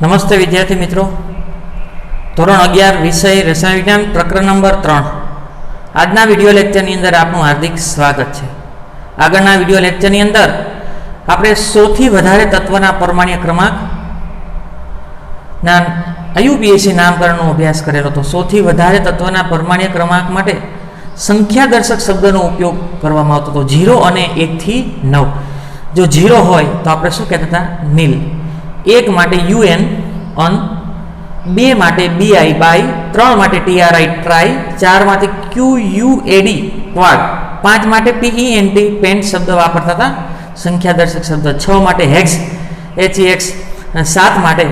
नमस्ते विद्यार्थी मित्रों, ધોરણ 11 विषय रसायन विज्ञान प्रकरण नंबर 3 આજના વિડિયો લેક્ચરની અંદર આપનું હાર્દિક સ્વાગત છે। આગળના વિડિયો લેક્ચરની અંદર આપણે 100 થી વધારે તત્વના પરમાણ્વીય ક્રમાંકના IUPAC નામકરણનો અભ્યાસ કરેલો હતો। 100 થી વધારે તત્વના પરમાણ્વીય ક્રમાંક માટે સંખ્યાદર્શક શબ્દનો ઉપયોગ કરવામાં આવતો હતો। 0 અને 1 થી 9। જો 0 હોય તો આપણે શું કહેતા હતા? નીલ। 1 માટે UN અન, 2 માટે BI બાય, 3 માટે TRI ટ્રાય, 4 માટે QUAD ક્વાડ, 5 માટે PENT પેન્ટ શબ્દ વાપરતા હતા સંખ્યાદર્શક શબ્દ, 6 માટે હેક્સ HEX, 7 માટે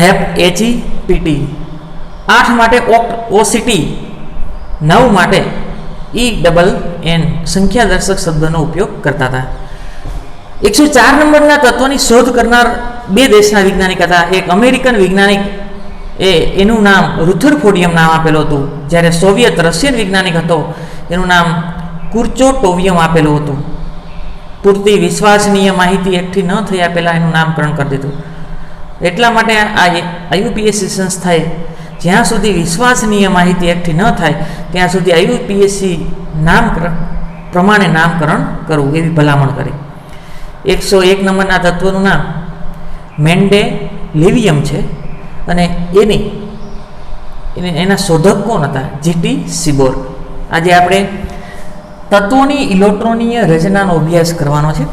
HEPT, 8 માટે OCT, 9 માટે ENN સંખ્યાદર્શક શબ્દનો ઉપયોગ કરતા હતા। 104 નંબરના તત્વની શોધ કરનાર બે દેશના વૈજ્ઞાનિક હતા। એક અમેરિકન વૈજ્ઞાનિક એનું નામ રુથરફોર્ડિયમ નામ આપેલું હતું, જ્યારે સોવિયત રશિયન વૈજ્ઞાનિક હતો એનું નામ કુર્ચોટોવિયમ આપેલું હતું। પૂરતી વિશ્વસનીય માહિતી એકઠી ન થયા પહેલાં એનું નામકરણ કરી દીધું। એટલા માટે આ IUPAC સંસ્થાએ જ્યાં સુધી વિશ્વસનીય માહિતી એકઠી ન થાય ત્યાં સુધી IUPAC નામકરણ પ્રમાણે નામકરણ કરવું એવી ભલામણ કરી। 101 નંબરના તત્વનું નામ મેન્ડેલિવિયમ છે અને એના શોધક કોણ હતા? GT સીબોર। આજે આપણે તત્વોની ઇલેક્ટ્રોનીય રચનાનો અભ્યાસ કરવાનો છે।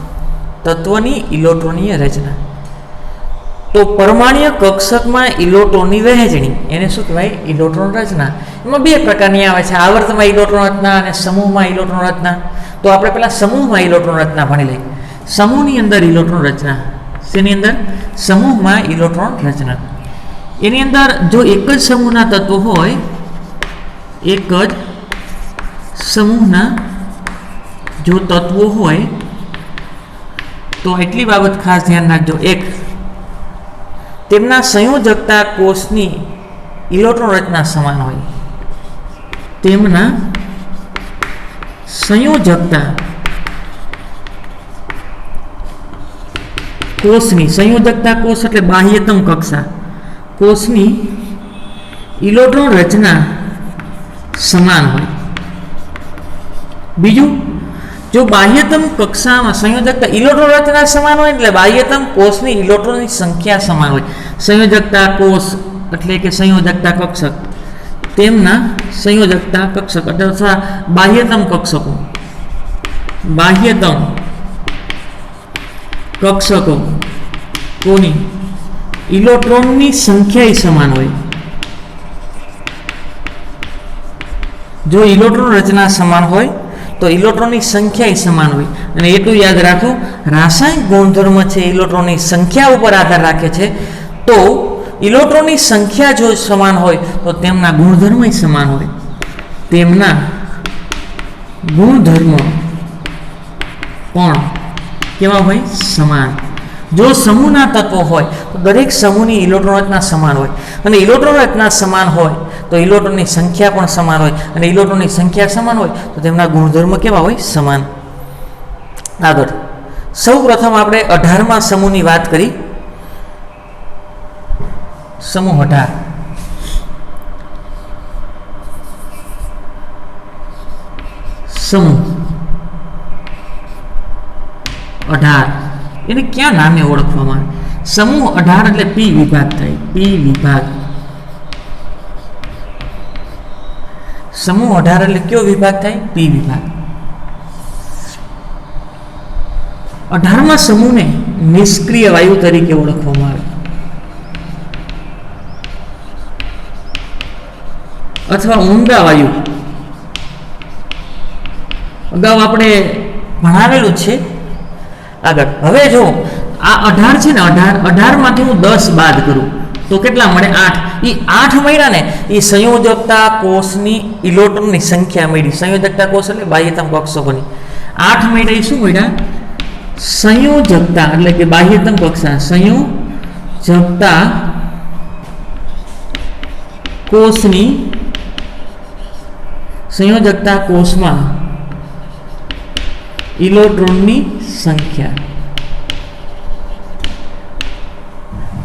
તત્વની ઇલેક્ટ્રોનીય રચના તો પરમાણ્વીય કક્ષકમાં ઇલેક્ટ્રોનની વહેંચણી એને શું કહેવાય? ઇલેક્ટ્રોન રચના। એમાં બે પ્રકારની આવે છે, આવર્તમાં ઇલેક્ટ્રોન રચના અને સમૂહમાં ઇલેક્ટ્રોન રચના। તો આપણે પહેલાં સમૂહમાં ઇલેક્ટ્રોન રચના ભણી લઈએ। સમૂહની અંદર ઇલેક્ટ્રોન રચના, શેની અંદર? સમૂહમાં ઇલેક્ટ્રોન રચના। એની અંદર જો એક જ સમૂહના તત્વો હોય, એક જ સમૂહના જો તત્વો હોય તો એટલી બાબત ખાસ ધ્યાન રાખજો। એક, તેમના સંયોજકતા કોષની ઇલેક્ટ્રોન રચના સમાન હોય। તેમના સંયોજકતા કોષની, સંયોજકતા કોષ એટલે બાહ્યતમ કક્ષા, કોષની ઇલેક્ટ્રોન રચના સમાન હોય। બીજું, જો બાહ્યતમ કક્ષામાં સંયોજકતા ઇલેક્ટ્રોન રચના સમાન હોય એટલે બાહ્યતમ કોષની ઇલેક્ટ્રોનની સંખ્યા સમાન હોય। સંયોજકતા કોષ એટલે કે સંયોજકતા કક્ષક, તેમના સંયોજકતા કક્ષક અથવા બાહ્યતમ કક્ષકો, બાહ્યતમ કક્ષકો કોની ઇલેક્ટ્રોનની સંખ્યા સમાન હોય। જો ઇલેક્ટ્રોન રચના સમાન હોય તો ઇલેક્ટ્રોનની સંખ્યા સમાન હોય। અને એટલું યાદ રાખો, રાસાયણિક ગુણધર્મ છે ઇલેક્ટ્રોનની સંખ્યા ઉપર આધાર રાખે છે। તો ઇલેક્ટ્રોનની સંખ્યા જો સમાન હોય તો તેમના ગુણધર્મ સમાન હોય। તેમના ગુણધર્મ પણ કેવા હોય? સમાન। જો સમૂહના તત્વો હોય તો દરેક સમૂહની ઇલેક્ટ્રોન રચના સમાન હોય, અને ઇલેક્ટ્રોન રચના સમાન હોય તો ઇલેક્ટ્રોનની સંખ્યા પણ સમાન હોય, અને ઇલેક્ટ્રોનની સંખ્યા સમાન હોય તો તેમના ગુણધર્મ કેવા હોય? સમાન। આગળ સૌ પ્રથમ આપણે 18મા સમૂહની વાત કરી। સમૂહ 18, સમૂહ 18 એને ક્યાં નામે ઓળખવામાં આવે? સમૂહ 18 એટલે P વિભાગ થાય, P વિભાગ। સમૂહ 18 એટલે કયો વિભાગ થાય? P વિભાગ। 18મા સમૂહને નિષ્ક્રિય વાયુ તરીકે ઓળખવામાં આવે અથવા ઊંડા વાયુ। અગાઉ આપણે ભણાવેલું છે। આગળ હવે જો આ 18 છે ને, 18 માંથી હું 10 બાદ કરું તો કેટલા મળે? 8। એ 8 મળ્યા ને એ સંયોજકતા કોષની ઇલેક્ટ્રોનની સંખ્યા મળી। સંયોજકતા કોષ એટલે બાહ્યતમ કક્ષકોની 8 મળ્યા। એ શું મળ્યા? સંયોજકતા એટલે કે બાહ્યતમ કક્ષા, સંયોજકતા કોષની, સંયોજકતા કોષમાં ઇલેક્ટ્રોનની સંખ્યા।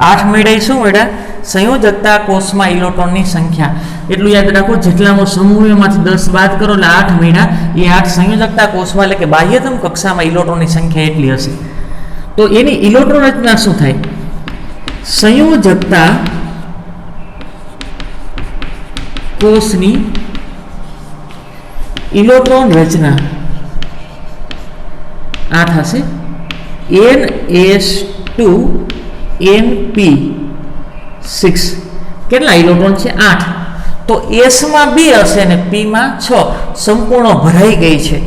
8 મેળવ્યા શું મેળવ્યા? સંયોજકતા કોષમાં ઇલેક્ટ્રોનની સંખ્યા. એટલું યાદ રાખો, જેટલામાં સમૂહ એમાંથી 10 બાદ કરો એટલે 8 મેળવ્યા. એ 8 સંયોજકતા કોષમાં એટલે કે બાહ્યતમ કક્ષામાં ઇલેક્ટ્રોનની સંખ્યા એટલી હશે. તો એની ઇલેક્ટ્રોન રચના શું થાય? સંયોજકતા કોષની ઇલેક્ટ્રોન રચના આ થશે NS2Np6. કેટલા ઇલેક્ટ્રોન છે? 8. તો S માં 2 હશે અને P માં 6. સંપૂર્ણ ભરાઈ ગઈ છે.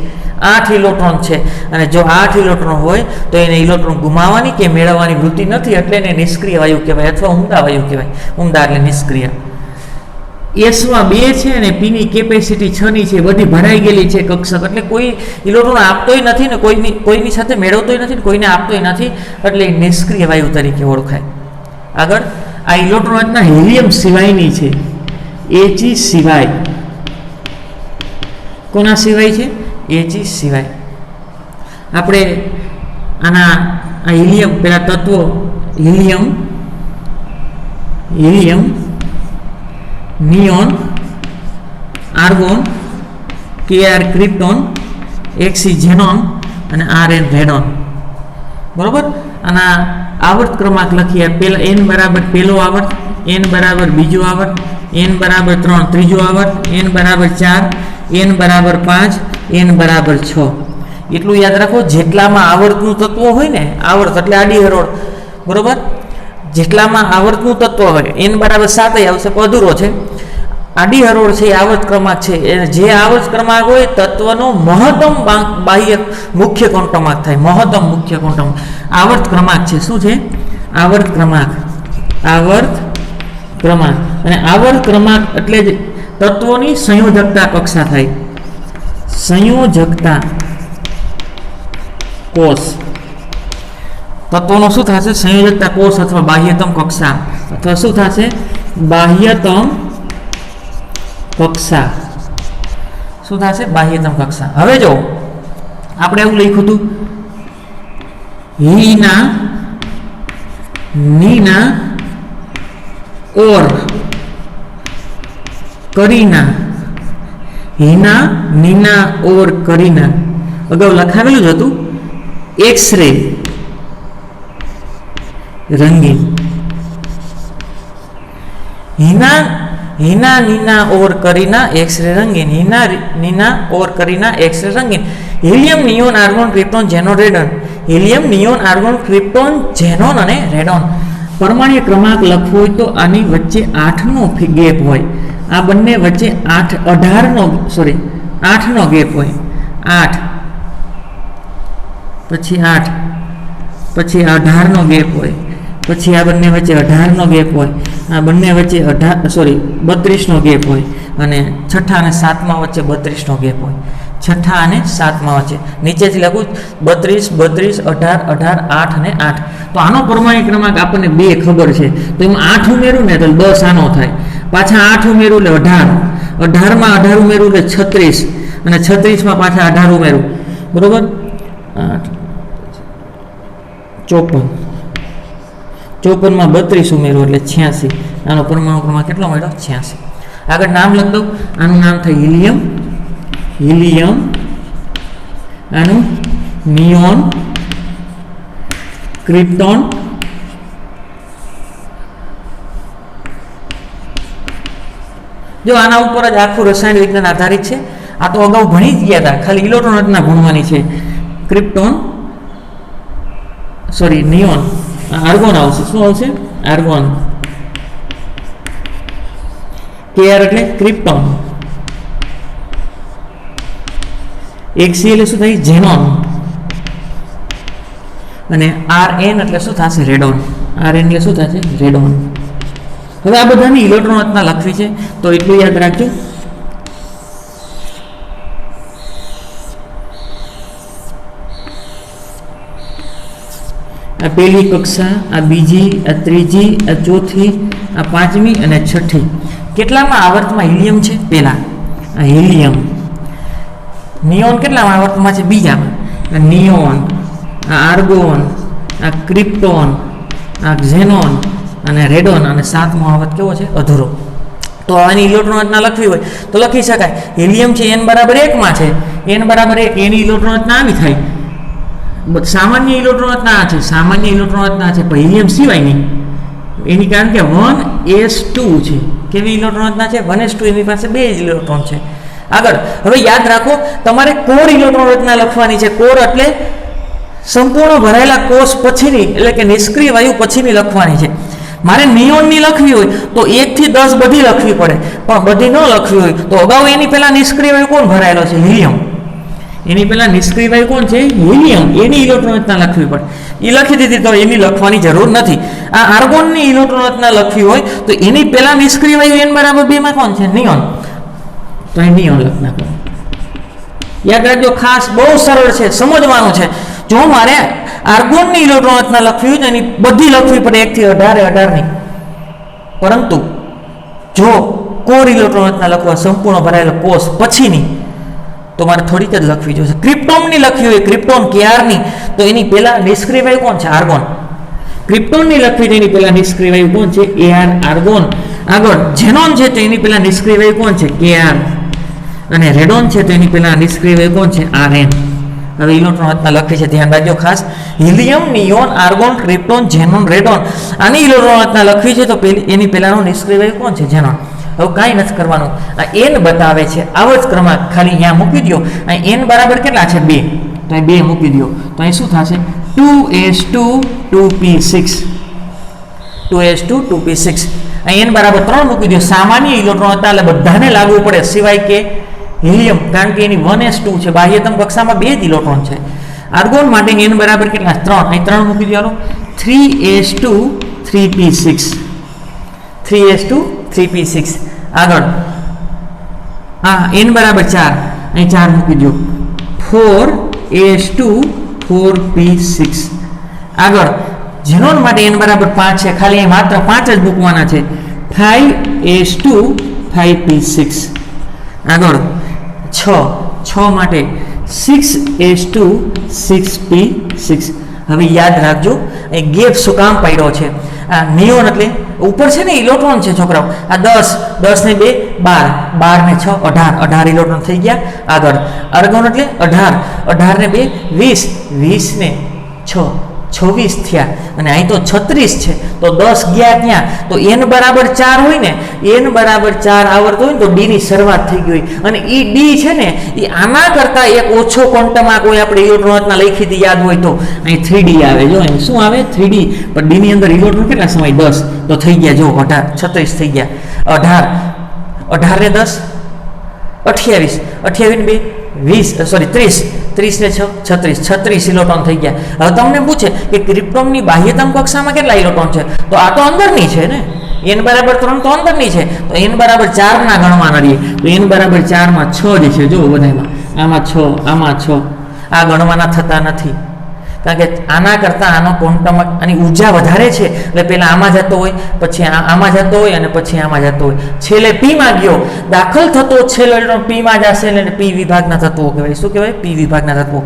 8 ઇલેક્ટ્રોન છે અને જો 8 ઇલેક્ટ્રોન હોય તો એને ઇલેક્ટ્રોન ગુમાવવાની કે મેળવવાની વૃત્તિ નથી, એટલે એને નિષ્ક્રિય વાયુ કહેવાય અથવા ઉમદા વાયુ કહેવાય. ઉમદા એટલે નિષ્ક્રિય. S માં 2 છે અને P ની કેપેસિટી 6 ની છે, બધી ભરાઈ ગયેલી છે કક્ષક, એટલે કોઈ ઇલેક્ટ્રોન આપતોય નથી ને કોઈની સાથે મેળવતોય નથી ને કોઈને આપતોય નથી, એટલે નિષ્ક્રિય વાયુ તરીકે ઓળખાય. આગળ આ ઇલેક્ટ્રોન રચના હિલિયમ સિવાયની છે. He સિવાય. કોના સિવાય છે? He સિવાય. આપણે આના આ હિલિયમ પેલા તત્વો helium neon, argon, Kr krypton, Xc xenon અને Rn રેડોન. બરોબર. આના આવર્ત ક્રમાંક લખીએ. પેલા n બરાબર પહેલો આવર્ત, n બરાબર બીજો આવર્ત, n બરાબર 3 ત્રીજો આવર્ત, n બરાબર 4, n બરાબર 5, n બરાબર 6. એટલું યાદ રાખો, જેટલામાં આવર્તનું તત્વ હોય ને, આવર્ત એટલે આડી હરોળ, બરોબર, જેટલામાં આવર્તનું તત્વ હોય n બરાબર 7 આવશે, અધૂરો છે. આડી હરોળ છે એ આવર્ત ક્રમાંક છે. જે આવર્ત ક્રમાંક હોય તત્વનો મહત્તમ બાહ્ય મુખ્ય ક્વોન્ટમાંક થાય. મહત્તમ મુખ્ય ક્વોન્ટમ આવર્ત ક્રમાંક છે. શું છે? આવર્ત ક્રમાંક. અને આવર્ત ક્રમાંક એટલે જ તત્વોની સંયોજકતા કક્ષા થાય. સંયોજકતા કોષ તત્વોનો શું થશે? સંયોજકતા કોષ અથવા બાહ્યતમ કક્ષા, અથવા શું થશે? બાહ્યતમ કક્ષા. શું થશે? બાહ્યતમ કક્ષા. હવે જો આપણે એવું લખ્યું હતું, હીના, નીના, ઓર, કરીના. હીના, નીના, ઓર, કરીના. અગાઉ લખાવેલું જ હતું. એક્સ-રે રંગીન. हीना नीना और करीना एक्स-रे रंगीन. हीना नीना और करीना एक्स-रे रंगीन. Helium neon argon krypton xenon radon. Helium neon argon krypton xenon અને રેડોન. પરમાણ્વીય ક્રમાંક લખવો હોય તો આની વચ્ચે 8 નો ગેપ હોય. આ બંને વચ્ચે 8 નો ગેપ હોય. 8 પછી 8 પછી 18 નો ગેપ હોય. પછી આ બંને વચ્ચે 18 નો ગેપ હોય. આ બંને વચ્ચે 32 નો ગેપ હોય. અને છઠ્ઠા અને સાતમા વચ્ચે 32 નો ગેપ હોય. છઠ્ઠા અને સાતમા વચ્ચે નીચેથી લખું 32 32 18 18 8 અને 8. તો આનો પરમાણ્વીય ક્રમાંક આપણને 2 ખબર છે, તો એમાં 8 ઉમેરું ને તો 10 આનો થાય. પાછા 8 ઉમેરું એટલે 18, 18 માં 18 ઉમેરું એટલે 36, અને 36 માં પાછા 18 ઉમેરું, બરોબર, 54, 54 માં 32 ઉમેરું એટલે 86. આનો પરમાણુ ક્રમાંક કેટલો મળ્યો? 86. આગળ નામ લખ દઉં. આનું નામ થાય હિલિયમ. હિલિયમ, આનું નિયોન, ક્રિપ્ટોન, જો આના ઉપર જ આખું રસાયણ વિજ્ઞાન આધારિત છે. આ તો અગાઉ ભણી જ ગયા હતા, ખાલી ઇલેક્ટ્રોન રચના ભણવાની છે. ક્રિપ્ટોન, સોરી નિયોન, આર્ગોન આવશે. શું આવશે? આર્ગોન. Kr એટલે ક્રિપ્ટોન. Xc એટલે શું થાય? ઝેનોન. અને Rn એટલે શું થશે? રેડોન. Rn એટલે શું થશે? રેડોન. હવે આ બધાની ઇલેક્ટ્રોન રચના લખવી છે, તો એટલું યાદ રાખજો. આ પહેલી કક્ષા, આ બીજી, આ ત્રીજી, આ ચોથી, આ પાંચમી અને છઠ્ઠી. કેટલામાં આવર્તમાં હિલિયમ છે? પહેલા આ હિલિયમ. નિયોન કેટલામાં આવર્તમાં છે? બીજામાં. આ નિયોન, આ આર્ગોન, આ ક્રિપ્ટોન, આ ઝેનોન, અને રેડોન અને સાતમો આવત કેવો છે અધૂરો. તો આની ઇલેક્ટ્રોન રચના લખવી હોય તો લખી શકાય. હિલિયમ છે n બરાબર 1 માં છે, n બરાબર 1 એની ઇલેક્ટ્રોન રચના આવી થાય. સામાન્ય ઇલેક્ટ્રોન રચના છે, સામાન્ય ઇલેક્ટ્રોન રચના છે પણ હિલિયમ સિવાયની એની, કારણ કે 1s2 છે. કેવી ઇલેક્ટ્રોન રચના છે? 1s2 એની પાસે 2 જ ઇલેક્ટ્રોન છે. આગળ હવે યાદ રાખો તમારે કોર ઇલેક્ટ્રોન રચના લખવાની છે. કોર એટલે સંપૂર્ણ ભરાયેલા કોષ પછીની, એટલે કે નિષ્ક્રિય વાયુ પછીની લખવાની છે. મારે નિયોનની લખવી હોય તો 1 થી 10 બધી લખવી પડે, પણ બધી ન લખવી હોય તો અગાઉ એની પહેલા નિષ્ક્રિય વાયુ કોણ ભરાયેલો છે? હિલિયમ. એની પહેલા નિષ્ક્રિય વાયુ કોણ છે? હિલિયમ. એની ઇલેક્ટ્રોન રચના લખવી પડે. એ લખી દીધી તો એની લખવાની જરૂર નથી. આ આર્ગોનની ઇલેક્ટ્રોન રચના લખવી હોય તો એની પહેલા નિષ્ક્રિય વાયુ n બરાબર 2 માં કોણ છે? નિયોન. તો એ નિયોન લખ નાખો. યાદ રાખજો, ખાસ બહુ સરળ છે, સમજવાનું છે. જો મારે આર્ગોનની ઇલેક્ટ્રોન રચના લખવી હોય તો એની બધી લખવી પડે 1 થી 18 ની. પરંતુ જો કોર ઇલેક્ટ્રોન રચના લખવા સંપૂર્ણ ભરાયેલો કોષ પછીની તો મારે થોડીક જ લખવી જોઈએ. ક્રિપ્ટોનની લખવી હોય, ક્રિપ્ટોન કેઆરની, તો એની પહેલા નિષ્ક્રિય વાયુ કોણ છે? આર્ગોન. ક્રિપ્ટોનની લખવી તો એની પહેલા નિષ્ક્રિય વાયુ કોણ છે? AR, argon. આગળ ઝેનોન છે તો એની પહેલા નિષ્ક્રિય વાયુ કોણ છે? કેઆર. અને રેડોન છે તો એની પહેલા નિષ્ક્રિય વાયુ કોણ છે? આરએન. હવે ઇલેક્ટ્રોન રચના લખી છે, ધ્યાન રાખજો ખાસ. Helium, neon, argon, krypton, xenon, radon, આની ઇલેક્ટ્રોન રચના લખવી છે તો એની પહેલાનો નિષ્ક્રિય વાયુ કોણ છે? ઝેનોન. હવે કાંઈ નથી કરવાનું, આ n બતાવે છે આવો જ ક્રમાંક ખાલી અહીંયા મૂકી દો. અહીં n બરાબર કેટલા છે? 2. તો અહીં 2 મૂકી દો તો અહીં શું થશે? 2s2 2p6. 2s2 2p6. અહીં n બરાબર 3 મૂકી દો. સામાન્ય ઇલેક્ટ્રોન રચના એટલે બધાને લાગુ પડે સિવાય કે હિલિયમ, કારણ કે એની 1s2 છે, બાહ્યતમ કક્ષામાં 2 જ ઇલેક્ટ્રોન છે. આર્ગોન માટે n બરાબર કેટલા? 3. અહીં 3 મૂકી દો. 3s2 3p6. 3s2 3p6. આગળ હા n બરાબર 4. અહીં 4 મૂકી દો. 4s2 4p6. આગળ ઝેનોન માટે n બરાબર 5 છે, ખાલી અહીં માત્ર 5 જ મૂકવાના છે. 5s2 5p6. આગળ 6 માટે 6s2 6p6. હવે યાદ રાખજો અહીં ગેપ શું કામ પાડ્યો છે? આ નિયોન એટલે ઉપર છે ને ઇલેક્ટ્રોન છે છોકરાઓ. આ 10 ને 2 12, 12 ને 6 18 ઇલેક્ટ્રોન થઈ ગયા. આગળ આર્ગોન એટલે 18 ને 2 20, 20 ને 6 26 થયા. અને અહીં તો 36 છે તો 10 ગયા ત્યાં. તો n બરાબર 4 હોય ને, n બરાબર 4 આવડતો હોય ને તો d ની શરૂઆત થઈ ગઈ હોય. અને એ d છે ને એ આના કરતાં એક ઓછો ક્વોન્ટમમાં કોઈ આપણે ઇલેક્ટ્રોન રચના લખી હતી યાદ હોય તો અહીં 3d આવે. જો અહીં શું આવે? 3d. પણ d ની અંદર ઇલેક્ટ્રોન કેટલા સમય? 10. તો થઈ ગયા જો 36 થઈ ગયા. 18 ને 10 28, 28 ને 2 20, સોરી 30 ને 6 36 ઇલેક્ટ્રોન થઈ ગયા. હવે તમને પૂછે કે ક્રિપ્ટોનની બાહ્યતમ કક્ષામાં કેટલા ઇલેક્ટ્રોન છે? તો આ તો અંદરની છે ને, n બરાબર 3 તો અંદરની છે, તો n બરાબર 4 ના ગણવાના રહીએ. તો n બરાબર 4 માં 6 જ છે. જો બધામાં આમાં 6, આમાં 6, આ ગણવાના થતા નથી, કારણ કે આના કરતાં આનો ક્વોન્ટમ આની ઉર્જા વધારે છે એટલે પહેલાં આમાં જતો હોય, પછી આમાં જતો હોય અને પછી આમાં જતો હોય. છેલ્લે પીમાં ગયો, દાખલ થતો છેલ્લો ઇલેક્ટ્રોન પીમાં જશે એટલે પી વિભાગના તત્વો કહેવાય. શું કહેવાય? પી વિભાગના તત્વો.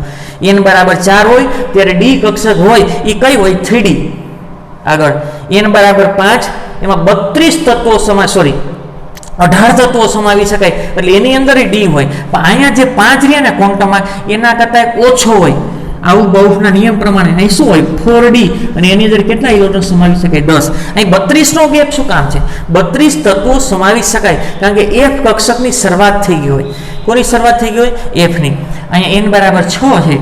n બરાબર 4 હોય ત્યારે ડી કક્ષક હોય એ કઈ હોય? 3d. આગળ n બરાબર 5 એમાં 32 તત્વો 18 તત્વો સમાવી શકાય એટલે એની અંદર ડી હોય. પણ અહીંયા જે 5 રહ્યા ને ક્વોન્ટમમાં એના કરતાં ઓછો હોય. આવું બાઉફના નિયમ પ્રમાણે અહીં શું હોય? 4d. અને એની અંદર કેટલા ઇલેક્ટ્રોન સમાવી શકાય? 10. અહીં 32 નો ગેપ શું કામ છે? 32 તત્વો સમાવી શકાય કારણ કે f કક્ષકની શરૂઆત થઈ ગઈ હોય. કોની શરૂઆત થઈ ગઈ હોય? f ની. અહીંયા n બરાબર 6 છે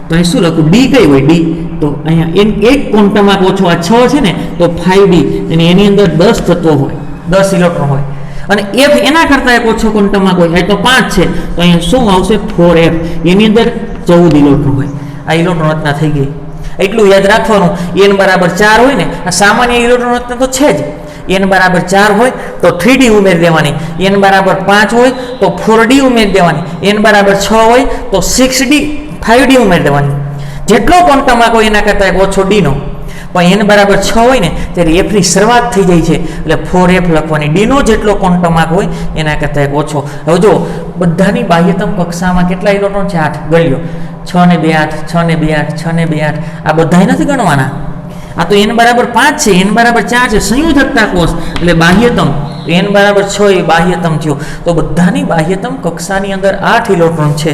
તો અહીં શું લખું? d કઈ હોય? d. તો અહીંયા n એક ક્વોન્ટમમાં ઓછો આ 6 છે ને તો 5d. અને એની અંદર 10 તત્વો હોય, 10 ઇલેક્ટ્રોન હોય. અને f એના કરતાં એક ઓછો ક્વોન્ટમમાં હોય તો 5 છે તો અહીંયા શું આવશે? 4f. એની અંદર 14 ઇલેક્ટ્રોન હોય. આ ઇલેક્ટ્રોન રચના થઈ ગઈ. એટલું યાદ રાખવાનું. n બરાબર 4 હોય ને, આ સામાન્ય ઇલેક્ટ્રોન રચના તો છે જ. n બરાબર 4 હોય તો 3d ઉમેરી દેવાની, n બરાબર 5 હોય તો 4d ઉમેરી દેવાની, n બરાબર 6 હોય તો 6d 5d ઉમેરી દેવાની. જેટલો ક્વોન્ટમમાં કોઈ એના કરતાં એક ઓછો d નો. પણ n બરાબર 6 હોય ને ત્યારે f ની શરૂઆત થઈ જાય છે એટલે 4f લખવાની. d નો જેટલો ક્વોન્ટમમાં હોય એના કરતાં એક ઓછો. હવે જો બધાની બાહ્યતમ કક્ષામાં કેટલા ઇલેક્ટ્રોન છે? 8 ગણ્યો. 6 ને 2 8, 6 ને 2 8, 6 ને 2 8. આ બધા નથી ગણવાના. આ તો n બરાબર 5 છે, n બરાબર 4 છે, સંયોજકતા કોષ એટલે બાહ્યતમ n બરાબર 6 એ બાહ્યતમ થયો. તો બધાની બાહ્યતમ કક્ષાની અંદર 8 ઇલેક્ટ્રોન છે.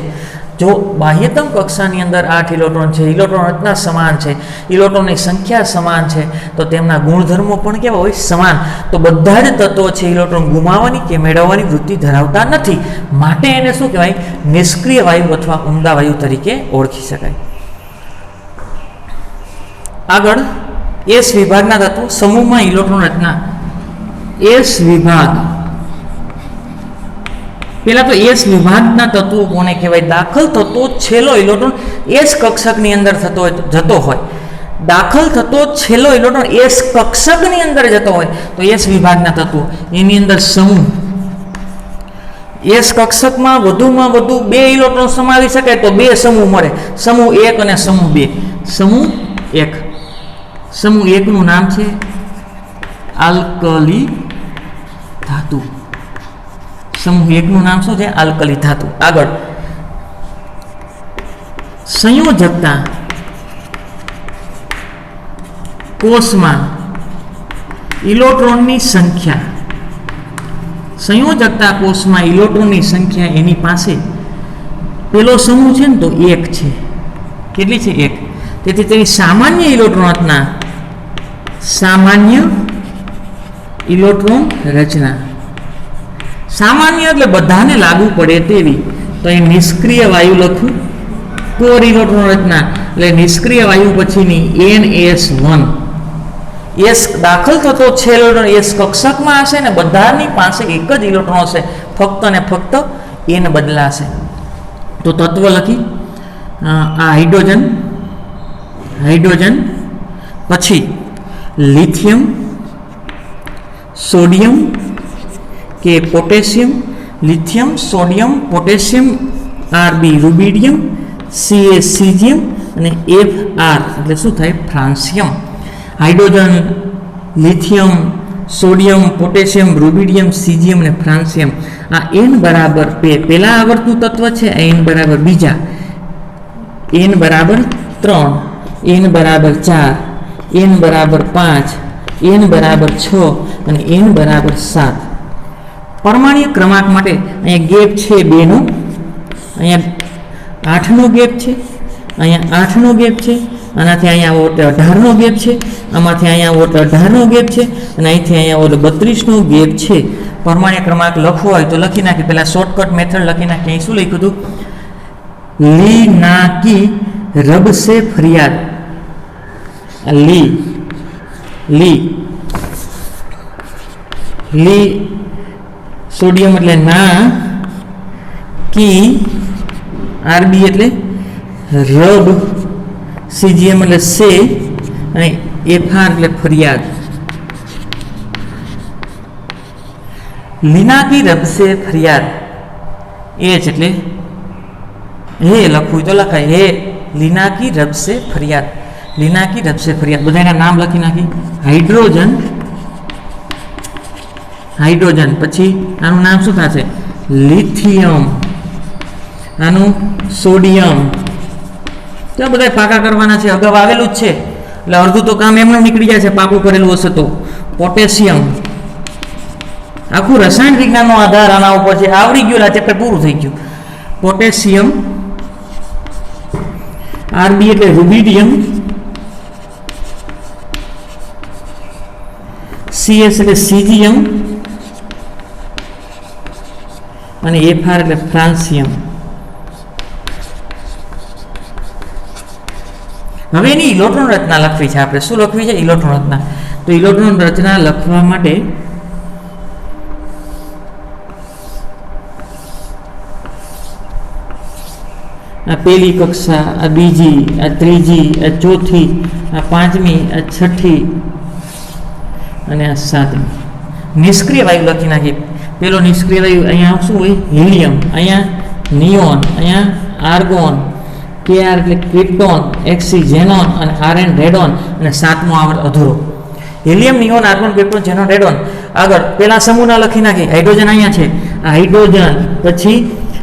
જો બાહ્યતમ કક્ષાની અંદર 8 ઇલેક્ટ્રોન છે, ઇલેક્ટ્રોન રચના સમાન છે, ઇલેક્ટ્રોનની સંખ્યા સમાન છે, તો તેમના ગુણધર્મો પણ કેવા હોય? સમાન. તો બધા જ તત્વો છે ઇલેક્ટ્રોન ગુમાવવાની કે મેળવવાની વૃત્તિ ધરાવતા નથી. માટે એને શું કહેવાય? નિષ્ક્રિય વાયુ અથવા ઉમદા વાયુ તરીકે ઓળખી શકાય. આગળ એસ વિભાગના તત્વો સમૂહમાં ઇલેક્ટ્રોન રચના. એસ વિભાગ, પેલા તો એસ વિભાગના તત્વો કોને કહેવાય? દાખલ થતો છેલ્લો ઇલેક્ટ્રોન એસ કક્ષકની અંદર જતો હોય, દાખલ થતો છેલ્લો ઇલેક્ટ્રોન એસ કક્ષકની અંદર જતો હોય તો એસ વિભાગના તત્વો. એની અંદર સમૂહ, એસ કક્ષકમાં વધુમાં વધુ 2 ઇલેક્ટ્રોન સમાવી શકાય તો 2 સમૂહ મળે, સમૂહ 1 અને સમૂહ 2. સમૂહ 1, સમૂહ 1 નું નામ છે આલ્કલી ધાતુ. સમૂહ 1 નું નામ શું છે? આલ્કલી ધાતુ. આગળ સંયોજકતા કોષમાં ઇલેક્ટ્રોનની સંખ્યા, સંયોજકતા કોષમાં ઇલેક્ટ્રોનની સંખ્યા એની પાસે પેલો સમૂહ છે ને તો 1 છે. કેટલી છે? 1. તેથી તેની સામાન્ય ઇલેક્ટ્રોન રચના, સામાન્ય ઇલેક્ટ્રોન રચના, સામાન્ય એટલે બધાને લાગુ પડે તેવી, તો એ નિષ્ક્રિય વાયુ લખું. કોર ઇલેક્ટ્રોન રચના એટલે નિષ્ક્રિય વાયુ પછીની NS1. એસ દાખલ થતો છેલ્લો એસ કક્ષકમાં હશે ને બધાની પાસે એક જ ઇલેક્ટ્રોન હશે, ફક્ત ને ફક્ત n બદલાશે. તો તત્વ લખી આ હાઇડ્રોજન, હાઇડ્રોજન પછી લિથિયમ, સોડિયમ કે potassium, lithium, sodium, potassium, Rb rubidium, Ca caesium અને Fr એટલે શું થાય? Francium. Hydrogen, lithium, sodium, potassium, rubidium, caesium અને ફ્રાન્સિયમ. આ n બરાબર 2 પહેલા આવર્તનું તત્વ છે, n બરાબર બીજા, n બરાબર 3, n બરાબર 4, n બરાબર 5, n બરાબર 6 અને n બરાબર 7. પરમાણ્વીય ક્રમાંક માટે અહીંયા ગેપ છે 2 નો, અહીંયા 8 નો ગેપ છે, અહીંયા 8 નો ગેપ છે, આનાથી અહીંયા આવો 18 નો ગેપ છે, આમાંથી અહીંયા આવો 18 નો ગેપ છે અને અહીંથી અહીંયા આવો 32 નો ગેપ છે. પરમાણ્વીય ક્રમાંક લખવો હોય તો લખી નાખી. પહેલા શોર્ટકટ મેથડ લખી નાખી. અહીં શું લખ્યું હતું? લી ના કી રબ સે ફરિયાદ. લી લી લી સોડિયમ એટલે ના, કી આરબી એટલે રબ, સીજીએમ એટલે સે અને એફઆર એટલે ફરિયાદ. લીના કી રબ સે ફરિયાદ. એચ એટલે હે લખવું તો લખાય, હે લીના કી રબ સે ફરિયાદ, લીના કી રબ સે ફરિયાદ. બધાના નામ લખી નાખી. હાઇડ્રોજન, હાઇડ્રોજન પછી આનું નામ શું થશે? લિથિયમ, આનું સોડિયમ. તો બધા પાકા કરવાના છે, અગાઉ આવેલું જ છે એટલે અડધું તો કામ એમનું નીકળી જાય છે, પાકું કરેલું હશે તો. પોટેશિયમ, આખું રસાયણ વિજ્ઞાનનો આધાર આના ઉપર છે, આવડી ગયું, આ ચેપ્ટર પૂરું થઈ ગયું. પોટેશિયમ, આરબી એટલે રૂબિડિયમ, સીએસ એટલે સીઝિયમ અને એફઆર એટલે ફ્રાન્સિયમ. હવે એની ઇલેક્ટ્રોન રચના લખવી છે આપણે. શું લખવી છે? ઇલેક્ટ્રોન રચના. તો ઇલેક્ટ્રોન રચના લખવા માટે આ પહેલી કક્ષા, આ બીજી, આ ત્રીજી, આ ચોથી, આ પાંચમી, આ છઠ્ઠી અને આ સાતમી. નિષ્ક્રિય વાયુ લખી નાખી. પેલો નિષ્ક્રિય વાયુ અહીંયા શું હોય? હિલિયમ, અહીંયા નિયોન, અહીંયા આર્ગોન, કેઆર એટલે ક્રિપ્ટોન, એક્સી ઝેનોન અને આરએન રેડોન અને સાતમો આવર્ત અધૂરો. Helium, neon, argon, krypton, xenon, radon. આગળ પેલા સમૂહના લખી નાખી. હાઇડ્રોજન અહીંયા છે, આ હાઇડ્રોજન પછી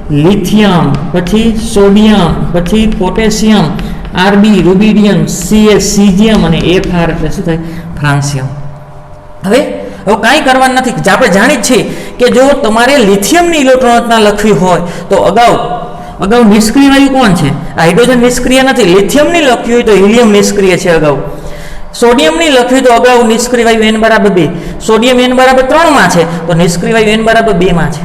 લિથિયમ, પછી સોડિયમ, પછી potassium RB rubidium, CS caesium અને FR એટલે શું થાય? ફ્રાન્સિયમ. હવે કાંઈ કરવાનું નથી. આપણે જાણીએ છીએ કે જો તમારે લિથિયમની ઇલેક્ટ્રોન રચના લખવી હોય તો અગાઉ નિષ્ક્રિય વાયુ કોણ છે? હાઇડ્રોજન નિષ્ક્રિય નથી. લિથિયમની લખવી હોય તો હિલિયમ નિષ્ક્રિય છે અગાઉ. સોડિયમની લખવી તો અગાઉ નિષ્ક્રિય વાયુ n બરાબર 2, સોડિયમ n બરાબર 3 માં છે તો નિષ્ક્રિય વાયુ n બરાબર 2 માં છે.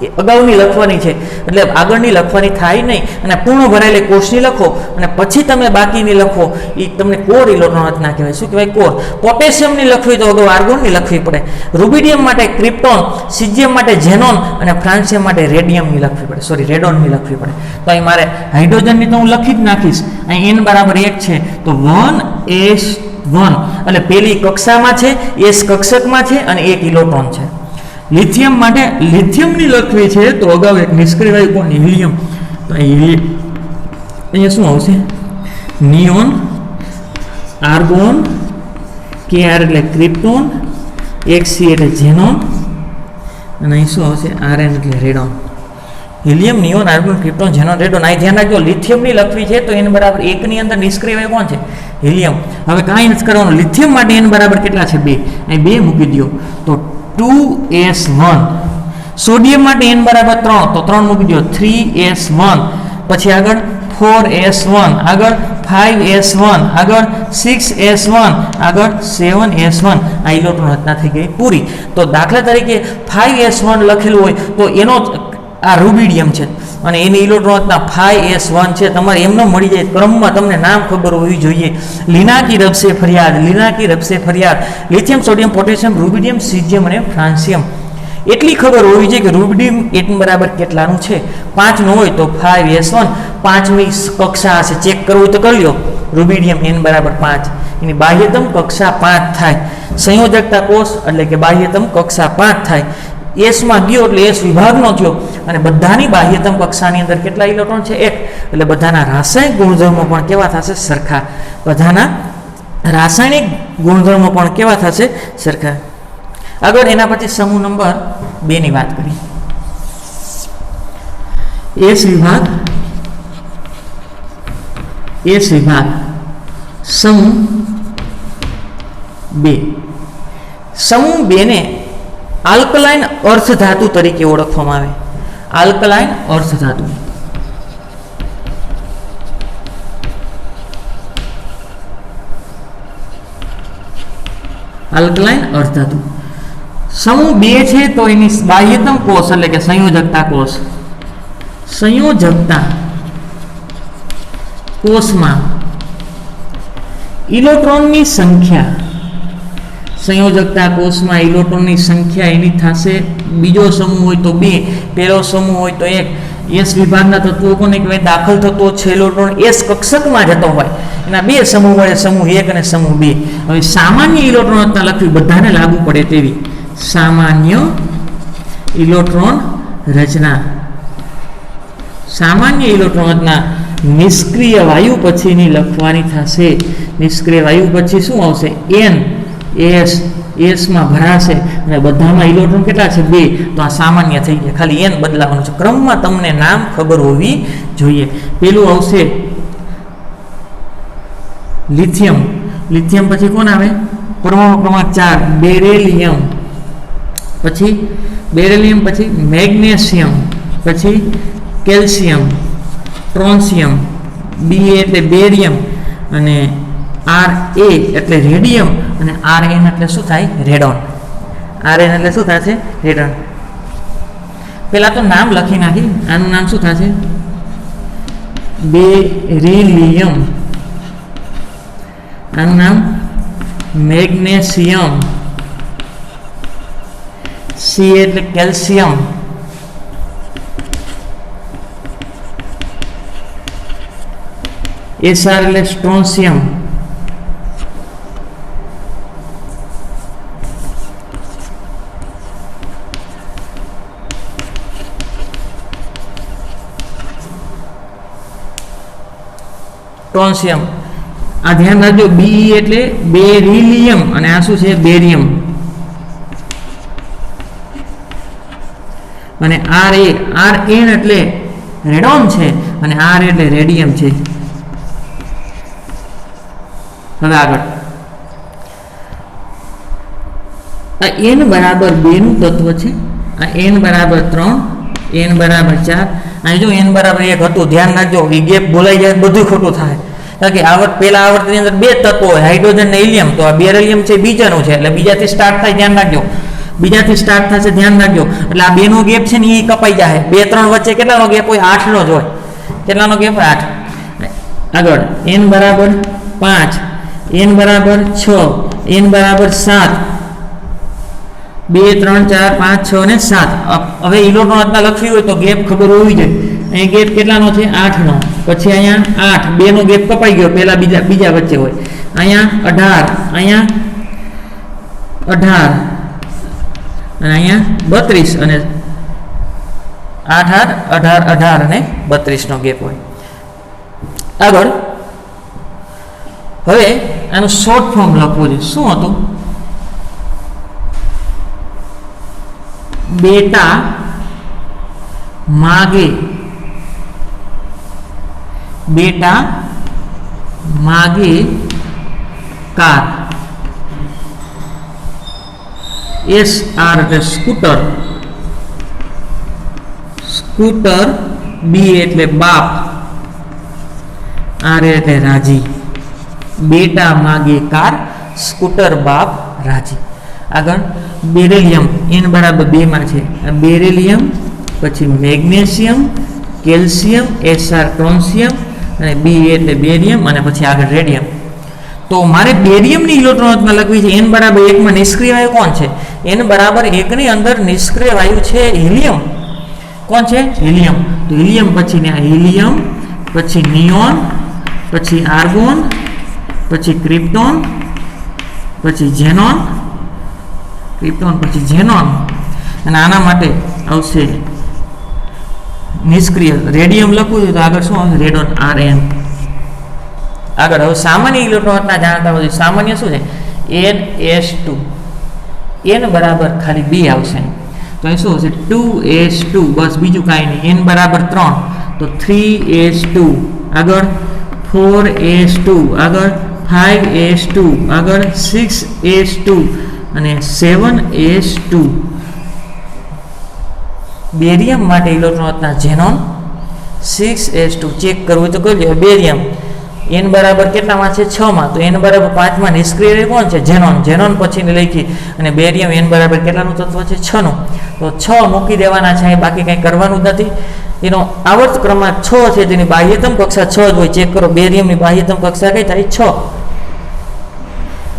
એ અગાઉની લખવાની છે, એટલે આગળની લખવાની થાય નહીં. અને પૂર્ણ ભરાયેલી કોષની લખો અને પછી તમે બાકીની લખો, એ તમને કોર ઇલેક્ટ્રોન રચના કહેવાય. શું કહેવાય? કોર. પોટેશિયમની લખવી તો અગાઉ આર્ગોનની લખવી પડે. રૂબિડિયમ માટે ક્રિપ્ટોન, સીઝિયમ માટે ઝેનોન અને ફ્રાન્સિયમ માટે રેડિયમની લખવી પડે, રેડોનની લખવી પડે. તો અહીં મારે હાઇડ્રોજનની તો હું લખી જ નાખીશ. અહીં n બરાબર 1 છે તો 1s1 એટલે પેલી કક્ષામાં છે, s કક્ષકમાં છે અને 1 ઇલેક્ટ્રોન છે. લિથિયમ માટે લિથિયમની લખવી છે તો અગાઉ એક નિષ્ક્રિય વાયુ કોણ? હિલિયમ. તો અહીંયા શું આવશે? નિયોન, આર્ગોન, Kr એટલે ક્રિપ્ટોન, Xc એટલે ઝેનોન અને અહીં શું આવશે? Rn એટલે radon. Helium, neon, argon, krypton, xenon, radon. અહીં ધ્યાન રાખજો, લિથિયમની લખવી છે તો n બરાબર 1 ની અંદર નિષ્ક્રિય વાયુ કોણ છે? હિલિયમ. હવે કાંઈ નથી કરવાનું. લિથિયમ માટે n બરાબર કેટલા છે? 2. અહીં 2 મૂકી દો તો 2s1. સોડિયમ માટે n બરાબર 3 તો 3 મૂકી દો 3s1. પછી આગળ 4s1, આગળ 5s1, આગળ 6s1, આગળ 7s1. આ ઇલેક્ટ્રોન રચના થઈ ગઈ પૂરી. તો દાખલા તરીકે 5s1 લખેલું હોય તો એનો આ રૂબિડિયમ છે અને એની ઇલેક્ટ્રોન રચના 5s1 છે. તમારે એમનો મળી જાય ક્રમમાં, તમને નામ ખબર હોવી જોઈએ. લીનાકી રબસે ફરિયાદ, lithium, sodium, potassium, rubidium, caesium અને ફ્રાન્સિયમ. એટલી ખબર હોવી જોઈએ કે રૂબિડિયમ n બરાબર કેટલાનું છે? 5 નો હોય તો 5s1. 5મી કક્ષા હશે, ચેક કરવું હોય તો કરી લો. રૂબિડિયમ n બરાબર 5, એની બાહ્યતમ કક્ષા 5 થાય. સંયોજકતા કોષ એટલે કે બાહ્યતમ કક્ષા 5 થાય. S માં ગયો એટલે S વિભાગનો થયો અને બધાની બાહ્યતમ કક્ષાની અંદર કેટલા ઇલેક્ટ્રોન છે? 1. એટલે બધાના રાસાયણિક ગુણધર્મો પણ કેવા થશે? સરખા. બધાના રાસાયણિક ગુણધર્મો પણ કેવા થશે? સરખા. આગળ એના પછી સમૂહ નંબર 2 ની વાત કરી. S વિભાગ, સમૂહ 2. સમૂહ 2 ને આલ્કલાઇન અર્ધધાતુ તરીકે ઓળખવામાં આવે. આલ્કલાઇન અર્ધધાતુ. આલ્કલાઇન અર્ધધાતુ. સમૂહ 2 છે તો એની બાહ્યતમ કોષ એટલે કે સંયોજકતા કોષ. સંયોજકતા કોષમાં ઇલેક્ટ્રોનની સંખ્યા, સંયોજકતા કોષમાં ઇલેક્ટ્રોનની સંખ્યા એની થશે. બીજો સમૂહ હોય તો 2, પહેલો સમૂહ હોય તો 1. S વિભાગના તત્વો કોને કહેવાય? દાખલ થતો છે ઇલેક્ટ્રોન S કક્ષકમાં જતો હોય એના 2 સમૂહ મળે, સમૂહ 1 અને સમૂહ 2. હવે સામાન્ય ઇલેક્ટ્રોન રચના લખવી બધાને લાગુ પડે તેવી. સામાન્ય ઇલેક્ટ્રોન રચના. સામાન્ય ઇલેક્ટ્રોન રચના નિષ્ક્રિય વાયુ પછીની લખવાની થશે. નિષ્ક્રિય વાયુ પછી શું આવશે? n, s માં ભરાશે અને બધામાં ઇલેક્ટ્રોન કેટલા છે? 2. તો આ સામાન્ય થઈ ગયા, ખાલી n બદલાવાનું છે. ક્રમમાં તમને નામ ખબર હોવી જોઈએ. પેલું આવશે લિથિયમ. લિથિયમ પછી કોણ આવે? પરમાણુ ક્રમાંક 4 બેરિલિયમ. પછી બેરિલિયમ પછી મેગ્નેશિયમ, પછી કેલ્શિયમ, ટ્રોન્સિયમ, Ba એટલે બેરિયમ અને Ra એટલે રેડિયમ અને Rn એટલે શું થાય? રેડોન. Rn એટલે શું થશે? રેડોન. પેલા તો નામ લખી નાખી. આનું નામ શું થશે? બેરિલિયમ. આનું નામ મેગ્નેશિયમ. C એટલે કેલ્શિયમ. Sr એટલે સ્ટ્રોન્સિયમ. ટ્રોન્સિયમ. આ ધ્યાન રાખજો, Be એટલે બેરિલિયમ અને આ શું છે? બેરિયમ. અને Rn એટલે રેડોન છે અને R એટલે રેડિયમ છે. હવે આગળ આ n બરાબર 2 નું તત્વ છે, આ n બરાબર 3, n બરાબર 4, અહીં જો n બરાબર 1 હતું, ધ્યાન રાખજો એ ગેપ બોલાઈ જાય બધું ખોટું થાય, કારણ કે પહેલા આવર્તની અંદર બે તત્વો હોય, હાઇડ્રોજન ને હિલિયમ, તો આ બેરિલિયમ છે બીજાનું છે એટલે બીજાથી સ્ટાર્ટ થાય, ધ્યાન રાખજો બીજાથી સ્ટાર્ટ થશે, ધ્યાન રાખજો, એટલે આ બેનો ગેપ છે ને એ કપાઈ જાય, 2 3 વચ્ચે કેટલાનો ગેપ હોય? 8 નો જ હોય, કેટલાનો ગેપ હોય? 8. આગળ n બરાબર 5, n બરાબર 6, n બરાબર 7, 2 3 4 5 6 અને 7. હવે ઇલેક્ટ્રોન રચના લખવી હોય તો ગેપ ખબર હોવી જોઈએ, અહીં ગેપ કેટલાનો છે? 8 નો, પછી અહીંયા 8, 2 નો ગેપ કપાઈ ગયો, પહેલા બીજા વચ્ચે હોય, અહીંયા 18, અહીંયા 18 અને અહીંયા 32 અને 8 8 18 અને 32 નો ગેપ હોય. આગળ હવે આનું શોર્ટ ફોર્મ લખવું છે, શું હતું? બેટા માગે, બેટા માગે કાર, SR એટલે સ્કૂટર, સ્કૂટર, B એટલે બાપ, R એટલે રાજી, બેટા માગે કાર, સ્કૂટર બાપ રાજી. આગળ બેરિલિયમ n બરાબર 2 માં છે, બેરિલિયમ, પછી મેગ્નેશિયમ, કેલ્શિયમ, SR ક્રોન્શિયમ અને B એટલે બેરિયમ અને પછી આગળ રેડિયમ. તો મારે બેરિયમની ઇલેક્ટ્રોન રચના લખવી છે. n બરાબર 1 માં નિષ્ક્રિય વાયુ કોણ છે? n બરાબર 1 ની અંદર નિષ્ક્રિય વાયુ છે હિલિયમ. કોણ છે? હિલિયમ. તો હિલિયમ પછી ને હિલિયમ, પછી નિયોન, પછી આર્ગોન, પછી ક્રિપ્ટોન, પછી ઝેનોન, ક્રિપ્ટોન પછી ઝેનોન, અને આના માટે આવશે નિષ્ક્રિય રેડિયમ લખવું છે તો આગળ શું આવશે? Radon, Rn. આગળ હવે સામાન્ય ઇલેક્ટ્રોન રચના જાણતા હોય, સામાન્ય શું છે? NS2, n બરાબર ખાલી 2 આવશે, તો અહીં શું હશે? 2s2, બસ બીજું કાંઈ નહીં. n બરાબર 3 તો 3s2, આગળ 4s2, આગળ 5s2, આગળ 6s2 અને 7s2. બેરિયમ માટે ઇલેક્ટ્રોન રચના ઝેનોન, 6s2 ચેક કરવું તો કરી લો. બેરિયમ n બરાબર કેટલામાં છે? 6 માં, તો n બરાબર 5 માં નિષ્ક્રિય કોણ છે? ઝેનોન. ઝેનોન પછીની લખી અને બેરિયમ n બરાબર કેટલાનું તત્વ છે? 6 નું, તો 6 મૂકી દેવાના છે, બાકી કંઈ કરવાનું જ નથી. એનો આવર્ત ક્રમાંક 6 છે, તેની બાહ્યતમ કક્ષા 6 જ હોય. ચેક કરો બેરિયમની બાહ્યતમ કક્ષા કઈ થાય? 6.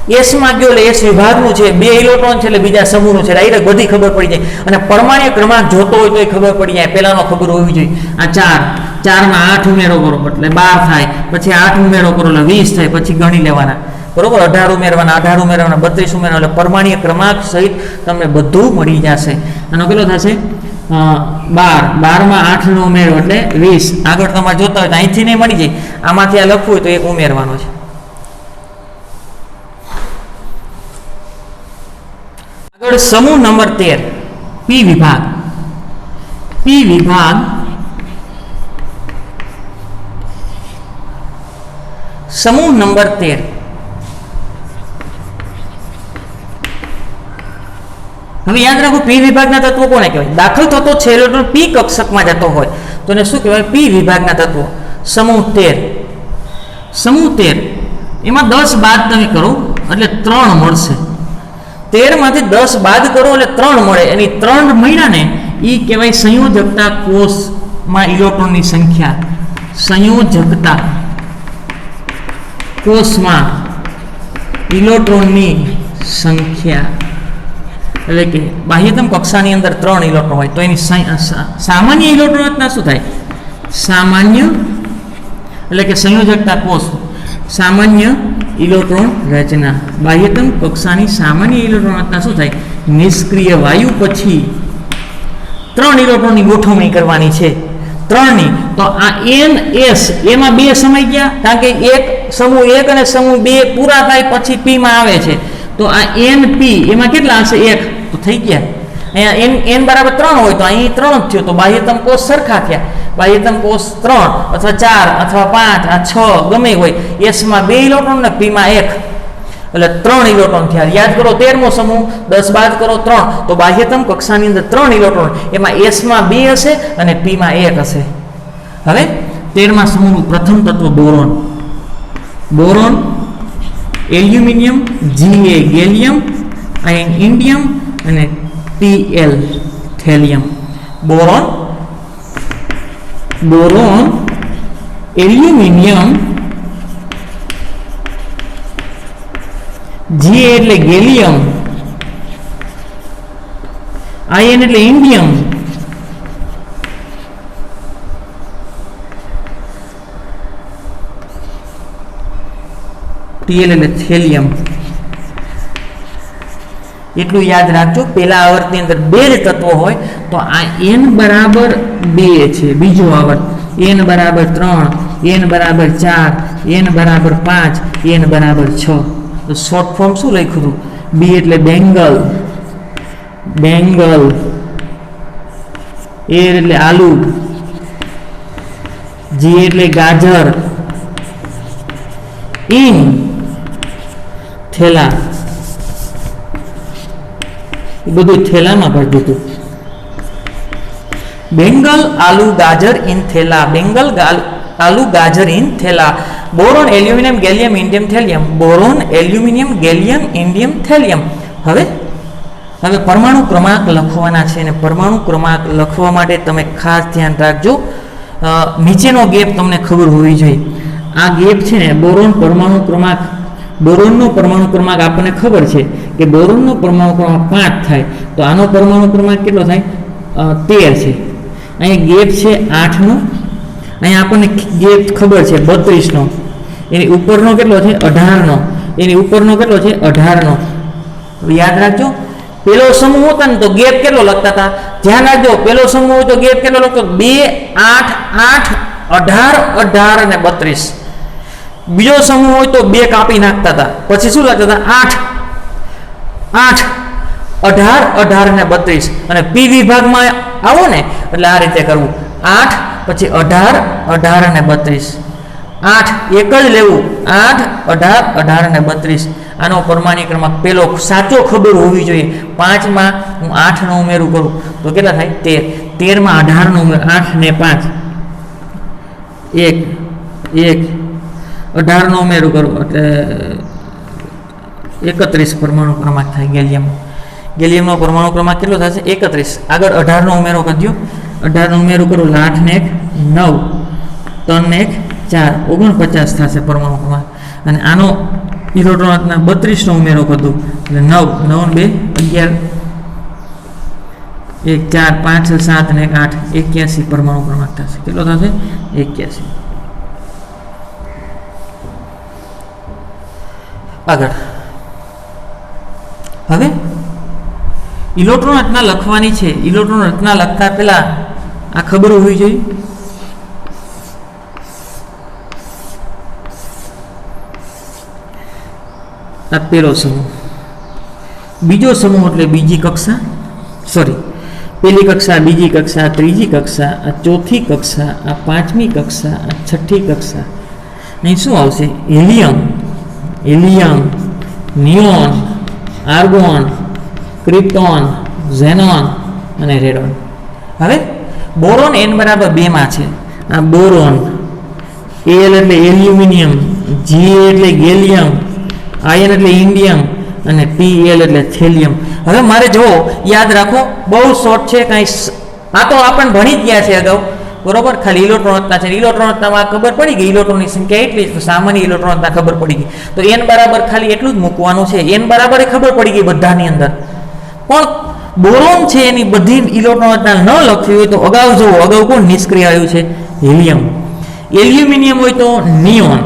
S માં ગયો એટલે S વિભાગનું છે, 2 ઇલેક્ટ્રોન છે એટલે બીજા સમૂહનું છે, ડાયરેક્ટ બધી ખબર પડી જાય. અને પરમાણ્વીય ક્રમાંક જોતો હોય તો એ ખબર પડી જાય, પહેલાનો ખબર હોવી જોઈએ. આ 4 માં 8 ઉમેરો કરો એટલે 12 થાય, પછી 8 ઉમેરો કરો એટલે 20 થાય, પછી ગણી લેવાના, બરોબર? 18 ઉમેરવાના, 18 ઉમેરવાના, 32 ઉમેરવાના, એટલે પરમાણ્વીય ક્રમાંક સહિત તમને બધું મળી જશે. આનો કેટલો થશે? 12 માં 8 નો ઉમેરો એટલે 20. આગળ તમારે જોતા હોય તો અહીંથી નહીં મળી જાય, આમાંથી આ લખવું હોય તો એક ઉમેરવાનો છે. આગળ સમૂહ નંબર 13 P વિભાગ. P વિભાગ સમૂહ નંબર 13. હવે યાદ રાખો P વિભાગના તત્વો કોને કહેવાય? દાખલ થતો છે ઇલેક્ટ્રોન P કક્ષકમાં જતો હોય તો એને શું કહેવાય? P વિભાગના તત્વો. સમૂહ 13. સમૂહ 13 એમાં 10 બાદ તમે કરો એટલે 3 મળશે. 13 માંથી 10 બાદ કરો એટલે 3 મળે. એની 3 મળ્યા ને એ કહેવાય સંયોજકતા કોષમાં ઇલેક્ટ્રોનની સંખ્યા. સંયોજકતા કોષમાં ઇલેક્ટ્રોનની સંખ્યા, એટલે કે બાહ્યતમ કક્ષાની અંદર 3 ઇલેક્ટ્રોન હોય તો એની સામાન્ય ઇલેક્ટ્રોન રચના શું થાય? સામાન્ય એટલે કે સંયોજકતા કોષ, સામાન્ય ઇલેક્ટ્રોન રચના. બાહ્યતમ કક્ષાની સામાન્ય ઇલેક્ટ્રોન રચના શું થાય? નિષ્ક્રિય વાયુ પછી 3 ઇલેક્ટ્રોનની ગોઠવણી કરવાની છે, 3ની. તો આ NS એમાં 2 સમાઈ ગયા, કારણ કે એક સમૂહ 1 અને સમૂહ 2 પૂરા થાય પછી P માં આવે છે. તો આ NP એમાં કેટલા હશે? 1. તો થઈ ગયા. અહીંયા n બરાબર 3 હોય તો અહીં 3 જ થયો, તો બાહ્યતમ કોષ સરખા થયા. બાહ્યતમ કોષ 3 અથવા 4 અથવા 5 આ 6 ગમે હોય. S માં 2 ઇલેક્ટ્રોન ને P માં 1, એટલે 3 ઇલેક્ટ્રોન થયા. યાદ કરો 13મો સમૂહ, 10 બાદ કરો 3, તો બાહ્યતમ કક્ષાની અંદર 3 ઇલેક્ટ્રોન, એમાં S માં 2 હશે અને P માં 1 હશે. હવે 13મા સમૂહનું પ્રથમ તત્વ boron. Boron, aluminium, Ga gallium, I N indium અને Tl thallium. Boron, aluminium, Ga એટલે ગેલિયમ, આયન એટલે ઇન્ડિયમ, Tl એટલે થેલિયમ. એટલું યાદ રાખજો. પેલા આવર્તની અંદર 2 જ તત્વો હોય તો આ n બરાબર 2 છે. બીજો આવર્ત n બરાબર 3, n બરાબર 4, n બરાબર 5, n બરાબર 6. તો શોર્ટ ફોર્મ શું લખ્યું હતું? B એટલે બેંગલ, A એટલે આલુ, G એટલે ગાજર, ઇન થેલા. એ બધું થેલામાં ભરતું હતું. બેંગલ, આલુ, ગાજર, ઇન થેલા. બેંગલ, આલુ, ગાજર, ઇન થેલા. Boron, aluminium, gallium, indium, thallium. Boron, aluminium, gallium, indium, thallium. હવે પરમાણુ ક્રમાંક લખવાના છે અને પરમાણુ ક્રમાંક લખવા માટે તમે ખાસ ધ્યાન રાખજો. નીચેનો ગેપ તમને ખબર હોવી જોઈએ. આ ગેપ છે ને બોરોન પરમાણુ ક્રમાંક, બોરોનનો પરમાણુ ક્રમાંક આપણને ખબર છે કે બોરોનનો પરમાણુ ક્રમાંક 5 થાય, તો આનો પરમાણુ ક્રમાંક કેટલો થાય? 13 છે. અહીંયા ગેપ છે 8 નો, અહીંયા આપણને ગેપ ખબર છે 32 નો, એની ઉપરનો કેટલો છે? 18 નો, એની ઉપરનો કેટલો છે? 18 નો. યાદ રાખજો. પેલો સમૂહ હતો ને તો ગેપ કેટલો લખતા હતા? ધ્યાન રાખજો. પેલો સમૂહ હોય તો ગેપ કેટલો લખતો? 2, 8, 8, 18, 18 અને 32. બીજો સમૂહ હોય તો 2 કાપી નાખતા હતા. પછી શું લખતા હતા? 8, 8, 18, 18 અને 32. અને P વિભાગમાં આવો ને એટલે આ રીતે કરવું. 8 પછી 18, 18 અને 32. 8 એક જ લેવું. 8, 18, 18 અને 32. આનો પરમાણુ ક્રમાંક પેલો સાચો ખબર હોવી જોઈએ. 5 માં હું 8 નો ઉમેરું કરું તો કેટલા થાય? 13. 13 માં 18 નો ઉમેર, 8 ને 5, 1, 18 નો ઉમેરું કરું એટલે 31 પરમાણુ ક્રમાંક થાય ગેલિયમ. ગેલિયમનો પરમાણુ ક્રમાંક કેટલો થશે? 31. આગળ 18 નો ઉમેરો કરજો. 18 નો ઉમેરો કરું, 8 ને 1 9, 3 ને 1 4, 49 થશે પરમાણુ ક્રમાંક. અને આનો ઇલેક્ટ્રોનના 32 નો ઉમેરો કરજો એટલે 9, 9 ને 2 11, 1 4 5 6 7 ને 1 8, 81 પરમાણુ ક્રમાંક થશે. કેટલો થશે? 81. આગળ હવે ઇલેક્ટ્રોન રચના લખવાની છે. ઇલેક્ટ્રોન રચના લખતા પહેલા આ ખબર હોવી જોઈએ. આ પહેલો સમૂહ, બીજો સમૂહ એટલે બીજી કક્ષા, પહેલી કક્ષા, બીજી કક્ષા, ત્રીજી કક્ષા, આ ચોથી કક્ષા, આ પાંચમી કક્ષા, આ છઠ્ઠી કક્ષા. અહીં શું આવશે? Helium, neon, argon, krypton, xenon અને રેડોન. હવે બોરોન n બરાબર 2 માં છે. આ બોરોન, Al એટલે એલ્યુમિનિયમ, Ga એટલે ગેલિયમ, આયન એટલે ઇન્ડિયમ અને Tl એટલે થેલિયમ. હવે મારે જો યાદ રાખો, બહુ શોર્ટ છે, કાંઈ આ તો આપણને ભણી જ ગયા છે અગાઉ, બરોબર. ખાલી ઇલેક્ટ્રોન રચના છે. ઇલેક્ટ્રોન રચનામાં ખબર પડી ગઈ ઇલેક્ટ્રોનની સંખ્યા એટલી, તો સામાન્ય ઇલેક્ટ્રોન રચના ખબર પડી ગઈ. તો n બરાબર ખાલી એટલું જ મૂકવાનું છે. n બરાબર ખબર પડી ગઈ બધાની અંદર. પણ બોરોન છે એની બધી ઇલેક્ટ્રોન રચના ન લખવી હોય તો અગાઉ જુઓ, અગાઉ કોણ નિષ્ક્રિય આવ્યું છે? હિલિયમ. એલ્યુમિનિયમ હોય તો નિયોન,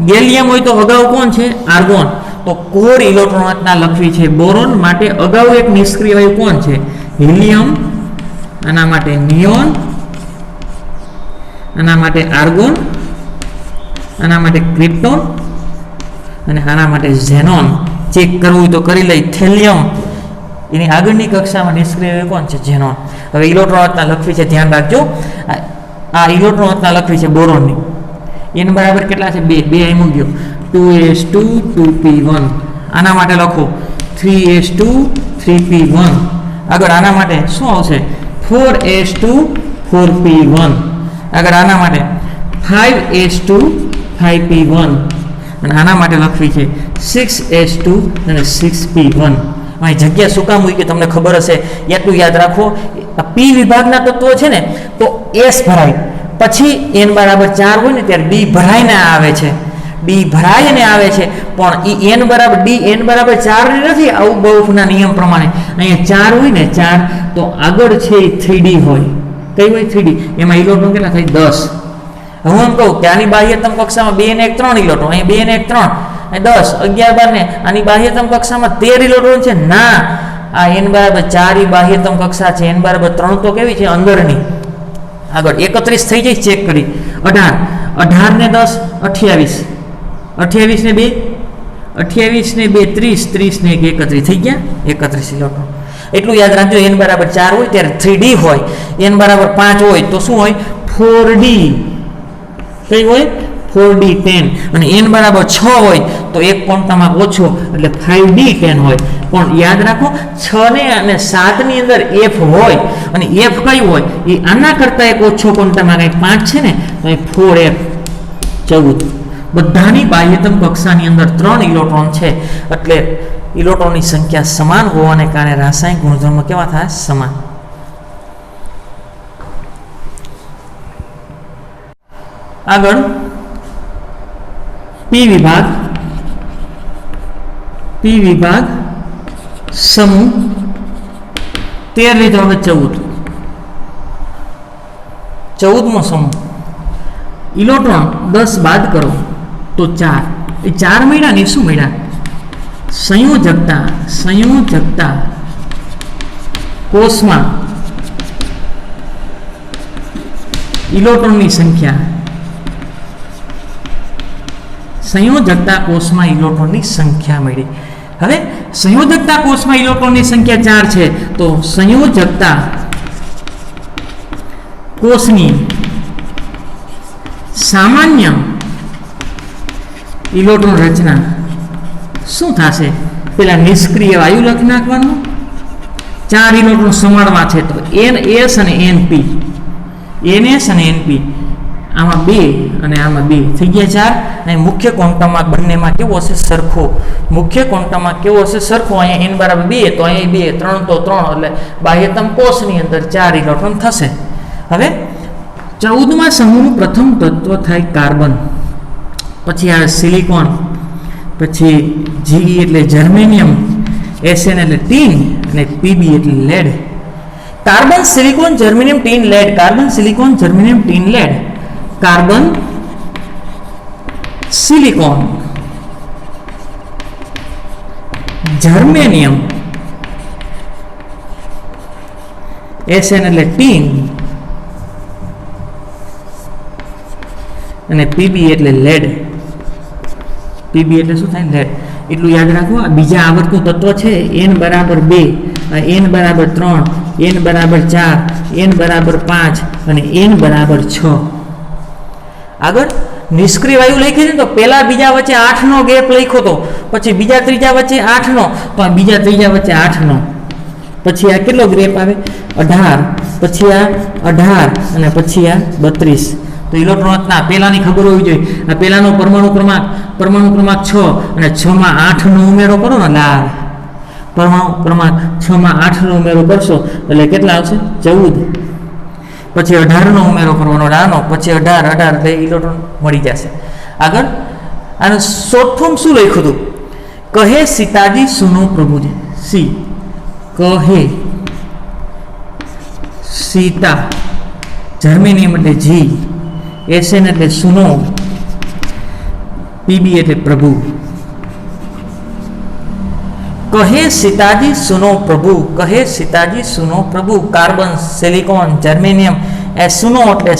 ગેલિયમ હોય તો અગાઉ કોણ છે? આર્ગોન. તો કોર ઇલેક્ટ્રોન રચના લખવી છે બોરોન માટે. અગાઉ એક નિષ્ક્રિય વાયુ કોણ છે? હિલિયમ. આના માટે નિયોન, આના માટે આર્ગોન, આના માટે ક્રિપ્ટોન અને આના માટે ઝેનોન. ચેક કરવું હોય તો કરી લઈ. થેલિયમ એની આગળની કક્ષામાં નિષ્ક્રિય વાયુ કોણ છે? ઝેનોન. હવે ઇલેક્ટ્રોન રચના લખવી છે, ધ્યાન રાખજો. આ ઇલેક્ટ્રોન રચના લખવી છે બોરોનની. n બરાબર કેટલા છે 2 2 અહીં મૂક્યો 2s2 2p1. આના માટે લખો 3s2 3p1. આગળ આના માટે શું આવશે 4s2 4p1. આગળ આના માટે 5s2 5p1. અને આના માટે લખવી છે 6s2 અને 6p1. અહીં જગ્યા શું કામ મૂકી તમને ખબર હશે, એટલું યાદ રાખો. p વિભાગના તત્વો છે ને તો s ભરાય, પછી n બરાબર 4 હોય ને ત્યારે d ભરાઈને આવે છે, d ભરાઈને આવે છે. પણ એ n બરાબર n બરાબર 4 ની નથી. આવું બહુના નિયમ પ્રમાણે અહીંયા 4 હોય ને 4 તો આગળ છે એ 3d હોય. કઈ હોય 3d? એમાં ઇલેક્ટ્રોન કેટલા થાય 10. હું એમ કહું કે આની બાહ્યતમ કક્ષામાં 2 ને 1 3 ઇલેક્ટ્રોન, અહીંયા 2 ને 1 3 10 11 12 ને આની બાહ્યતમ કક્ષામાં 13 ઇલેક્ટ્રોન છે. ના, આ n બરાબર 4 ની બાહ્યતમ કક્ષા છે, n બરાબર 3 તો કેવી છે અંદરની. આગળ 31 થઈ જાય, ચેક કરી 18 ને 10 28 28 ને 2 28 ને 2 30 30 ને 1 31 થઈ ગયા 31 ઇલેક્ટ્રોન. એટલું યાદ રાખજો, n બરાબર 4 હોય ત્યારે 3d હોય, n બરાબર 5 હોય તો શું હોય 4d. કઈ હોય 4d 10. અને n બરાબર 6 હોય તો એક ક્વોન્ટમમાં ઓછો એટલે 5d 10 હોય. પણ યાદ રાખો 6 ને અને 7 ની અંદર f હોય, અને f કઈ હોય એ આના કરતા એક ઓછો ક્વોન્ટમમાં કંઈક 5 છે ને તો એ 4f 14. બધાની બાહ્યતમ કક્ષાની અંદર 3 ઇલેક્ટ્રોન છે, એટલે ઇલેક્ટ્રોનની સંખ્યા સમાન હોવાને કારણે રાસાયણિક ગુણધર્મો કેવા થાય સમાન. આગળ p વિભાગ સમૂહ 13 લીધો, હવે 14મો સમૂહ. ઇલેક્ટ્રોન 10 બાદ કરો તો 4. એ 4 મળ્યા ને શું મળ્યા સંયોજકતા કોષમાં ઇલેક્ટ્રોનની સંખ્યા, સંયોજકતા કોષમાં ઇલેક્ટ્રોનની સંખ્યા મળી. હવે સંયોજકતા કોષમાં ઇલેક્ટ્રોનની સંખ્યા 4 છે તો સંયોજકતા કોષની સામાન્ય ઇલેક્ટ્રોન રચના શું થશે? પેલા નિષ્ક્રિય વાયુ લખી નાખવાનું. 4 ઇલેક્ટ્રોન સમાળવા છે તો ns અને np, ns અને np આમાં 2 અને આમાં 2 થઈ ગયા 4. અને મુખ્ય ક્વોન્ટમમાં બંનેમાં કેવો હશે સરખો, મુખ્ય ક્વોન્ટમમાં કેવો હશે સરખો. અહીંયા n બરાબર 2 તો અહીંયા 2 3 તો 3 એટલે બાહ્યતમ કોષની અંદર 4 ઇલેક્ટ્રોન થશે. હવે 14મા સમૂહનું પ્રથમ તત્વ થાય કાર્બન, પછી આવે સિલિકોન, પછી Ge એટલે જર્મેનિયમ, Sn એટલે ટીન અને Pb એટલે lead. Carbon silicon germanium tin lead, carbon silicon germanium tin lead, carbon silicon germanium, Sn એટલે ટીન અને Pb એટલે લેડ. Pb એટલે શું થાય લેડ. એટલું યાદ રાખો. આ બીજા આવર્તનું તત્વ છે n બરાબર 2, n બરાબર 3, n બરાબર 4, n બરાબર 5 અને n બરાબર 6. આગળ નિષ્ક્રિય વાયુ લખી છે તો પહેલા બીજા વચ્ચે 8 નો ગેપ લખ્યો તો, પછી બીજા ત્રીજા વચ્ચે 8 નો, તો બીજા ત્રીજા વચ્ચે 8 નો, પછી આ કેટલો ગેપ આવે 18, પછી આ 18 અને પછી આ 32. તો ઇલેક્ટ્રોન રચના પહેલાની ખબર હોવી જોઈએ. આ પહેલાનો પરમાણુ ક્રમાંક 6 અને 6 માં 8 નો ઉમેરો કરો ને, લાલ પરમાણુ ક્રમાંક 6 માં 8 નો ઉમેરો કરશો એટલે કેટલા આવશે 14. પછી 18 નો ઉમેરો કરવાનો નાનો, પછી 18 એટલે ઇલેક્ટ્રોન મળી જશે. આગળ આનું શોર્ટ ફોર્મ શું લખ્યું હતું? કહે સીતાજી સુનો પ્રભુજી. સી કહે સીતા, જર્મેનિયમ એટલે જી, Sn એટલે સુનો, Pb એટલે પ્રભુ. કહે સીતાજી સુનો પ્રભુ, કહે સીતાજી સુનો પ્રભુ. કાર્બન સિલિકોન જર્મેનિયમ, સુનો એટલે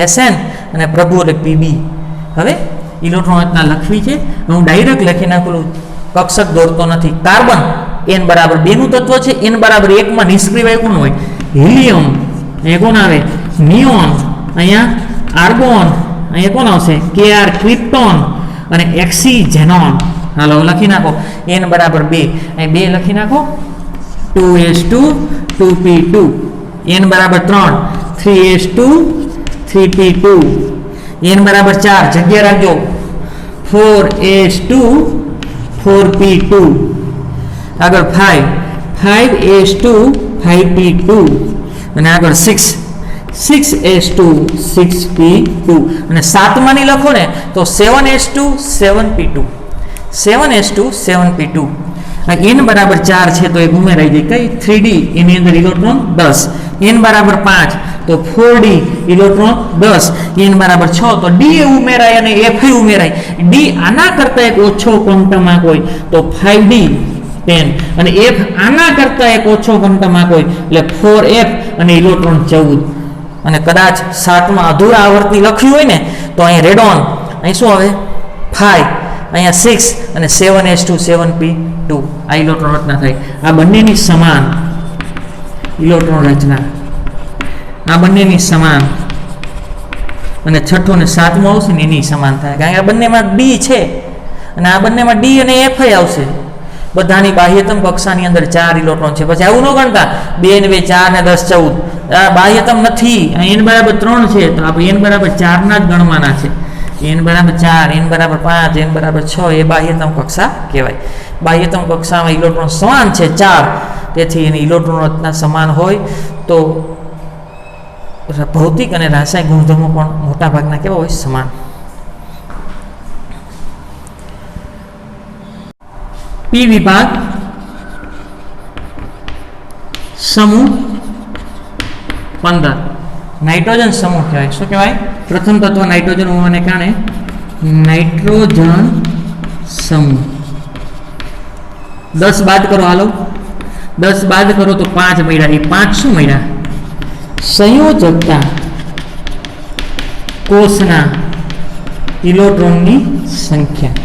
Sn અને પ્રભુ એટલે Pb. હવે ઇલેક્ટ્રોન રચના લખવી છે, હું ડાયરેક્ટ લખી નાખું, કક્ષક દોરતો નથી. કાર્બન n બરાબર 2 નું તત્વ છે, n બરાબર 1 માં નિષ્ક્રિય વાયુ કોણ હોય હિલિયમ, એ કોણ આવે નિયોન, અહીંયા આર્ગોન, અહીંયા કોણ આવશે Kr ક્રિપ્ટોન અને Xc ઝેનોન. હાલો લખી નાખો n બરાબર 2, અહીં 2 લખી નાખો 2s2 2p2, n બરાબર 3 3s2 3p2, n બરાબર 4 જગ્યા રાખજો 4s2 4p2, આગળ 5 5s2 5p2 અને આગળ 6 6s2 6p2 અને સાતમાની લખો ને તો 7s2 7p2 7s2 7p2. n બરાબર 4 છે તો એ ઉમેરાઈ જાય કઈ 3d એની અંદર ઇલેક્ટ્રોન 10, n બરાબર 5 તો 4d ઇલેક્ટ્રોન 10, n બરાબર 6 તો d ઉમેરાય અને f ઉમેરાય. d આના કરતા એક ઓછો ક્વોન્ટમમાં હોય તો 5d 10 અને f આના કરતા એક ઓછો ક્વોન્ટમમાં હોય એટલે 4f અને ઇલેક્ટ્રોન 14. અને કદાચ 7માં અધૂરા આવર્તી લખ્યું હોય ને તો અહીં રેડોન, અહીં શું આવે 5, અહીંયા 6 અને 7s2 7p2 આ ઇલેક્ટ્રોન રચના થાય. આ બંનેની સમાન ઇલેક્ટ્રોન રચના, આ બંનેની સમાન અને છઠ્ઠો ને સાતમો આવશે ને એની સમાન થાય, કારણ કે આ બંનેમાં d છે અને આ બંનેમાં d અને f આવશે. બધાની બાહ્યતમ કક્ષાની અંદર 4 ઇલેક્ટ્રોન છે. પછી આવું ન ગણતા 2 ને 2 4 ને 10 14 આ બાહ્યતમ નથી. n બરાબર 3 છે તો આપણે n બરાબર 4 ના જ ગણવાના છે. n બરાબર 4 n બરાબર 5 n બરાબર 6 એ બાહ્યતમ કક્ષા કહેવાય. બાહ્યતમ કક્ષામાં ઇલેક્ટ્રોન સમાન છે 4, તેથી એની ઇલેક્ટ્રોન રચના સમાન હોય તો ભૌતિક અને રાસાયણિક ગુણધર્મો પણ મોટા ભાગના કેવા હોય સમાન. P વિભાગ સમૂહ 15 નાઇટ્રોજન સમૂહ કહેવાય. શું કહેવાય? પ્રથમ તત્વ નાઇટ્રોજન હોવાને કારણે નાઇટ્રોજન સમૂહ. 10 બાદ કરો, હાલો 10 બાદ કરો તો 5 મળ્યા. એ 5 શું મળ્યા? સંયોજકતા કોષના ઇલેક્ટ્રોનની સંખ્યા.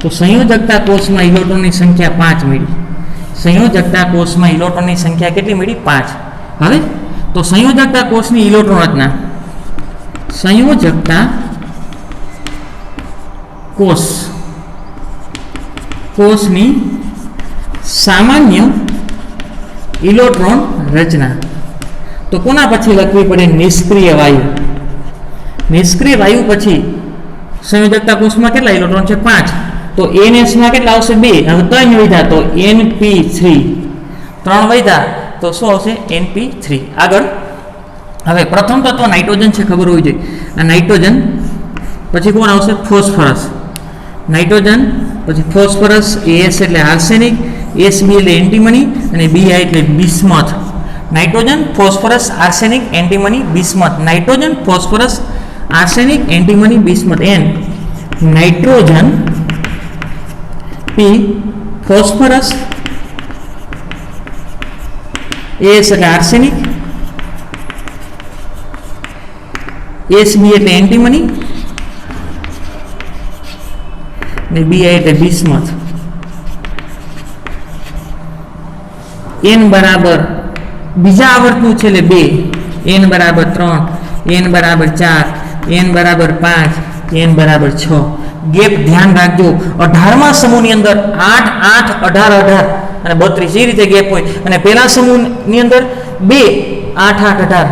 તો સંયોજકતા કોષમાં ઇલેક્ટ્રોનની સંખ્યા 5 મળી. સંયોજકતા કોષમાં ઇલેક્ટ્રોનની સંખ્યા કેટલી મળી? 5. હવે તો સંયોજકતા કોષની ઇલેક્ટ્રોન રચના, સંયોજકતા કોષની સામાન્ય ઇલેક્ટ્રોન રચના તો કોના પછી લખવી પડે? નિષ્ક્રિય વાયુ. નિષ્ક્રિય વાયુ પછી સંયોજકતા કોષમાં કેટલા ઇલેક્ટ્રોન છે? 5. તો ns માં કેટલા આવશે? 2. હવે 3 વધ્યા તો np3. 3 વધ્યા તો શું આવશે? np3. આગળ હવે પ્રથમ તત્વ નાઇટ્રોજન છે, ખબર હોવી જોઈએ. આ નાઇટ્રોજન પછી કોણ આવશે? ફોસ્ફરસ. નાઇટ્રોજન પછી ફોસ્ફરસ, as એટલે આર્સેનિક, sb એટલે એન્ટીમની અને bi એટલે bismuth. Nitrogen, phosphorus, arsenic, antimony, bismuth. Nitrogen, phosphorus, arsenic, antimony, bismuth. n nitrogen, p phosphorus, as એટલે આર્સેનિક, sb એટલે એન્ટીમની અને bi એટલે બિસ્મથ. n બરાબર બીજા આવર્તનું છે એટલે 2, n બરાબર 3, n બરાબર 4, n બરાબર 5, n બરાબર 6. ગેપ ધ્યાન રાખજો. 18મા સમૂહની અંદર 8 8 18 18 અને 32 એ રીતે ગેપ હોય અને પહેલા સમૂહની અંદર 2 8 8 18.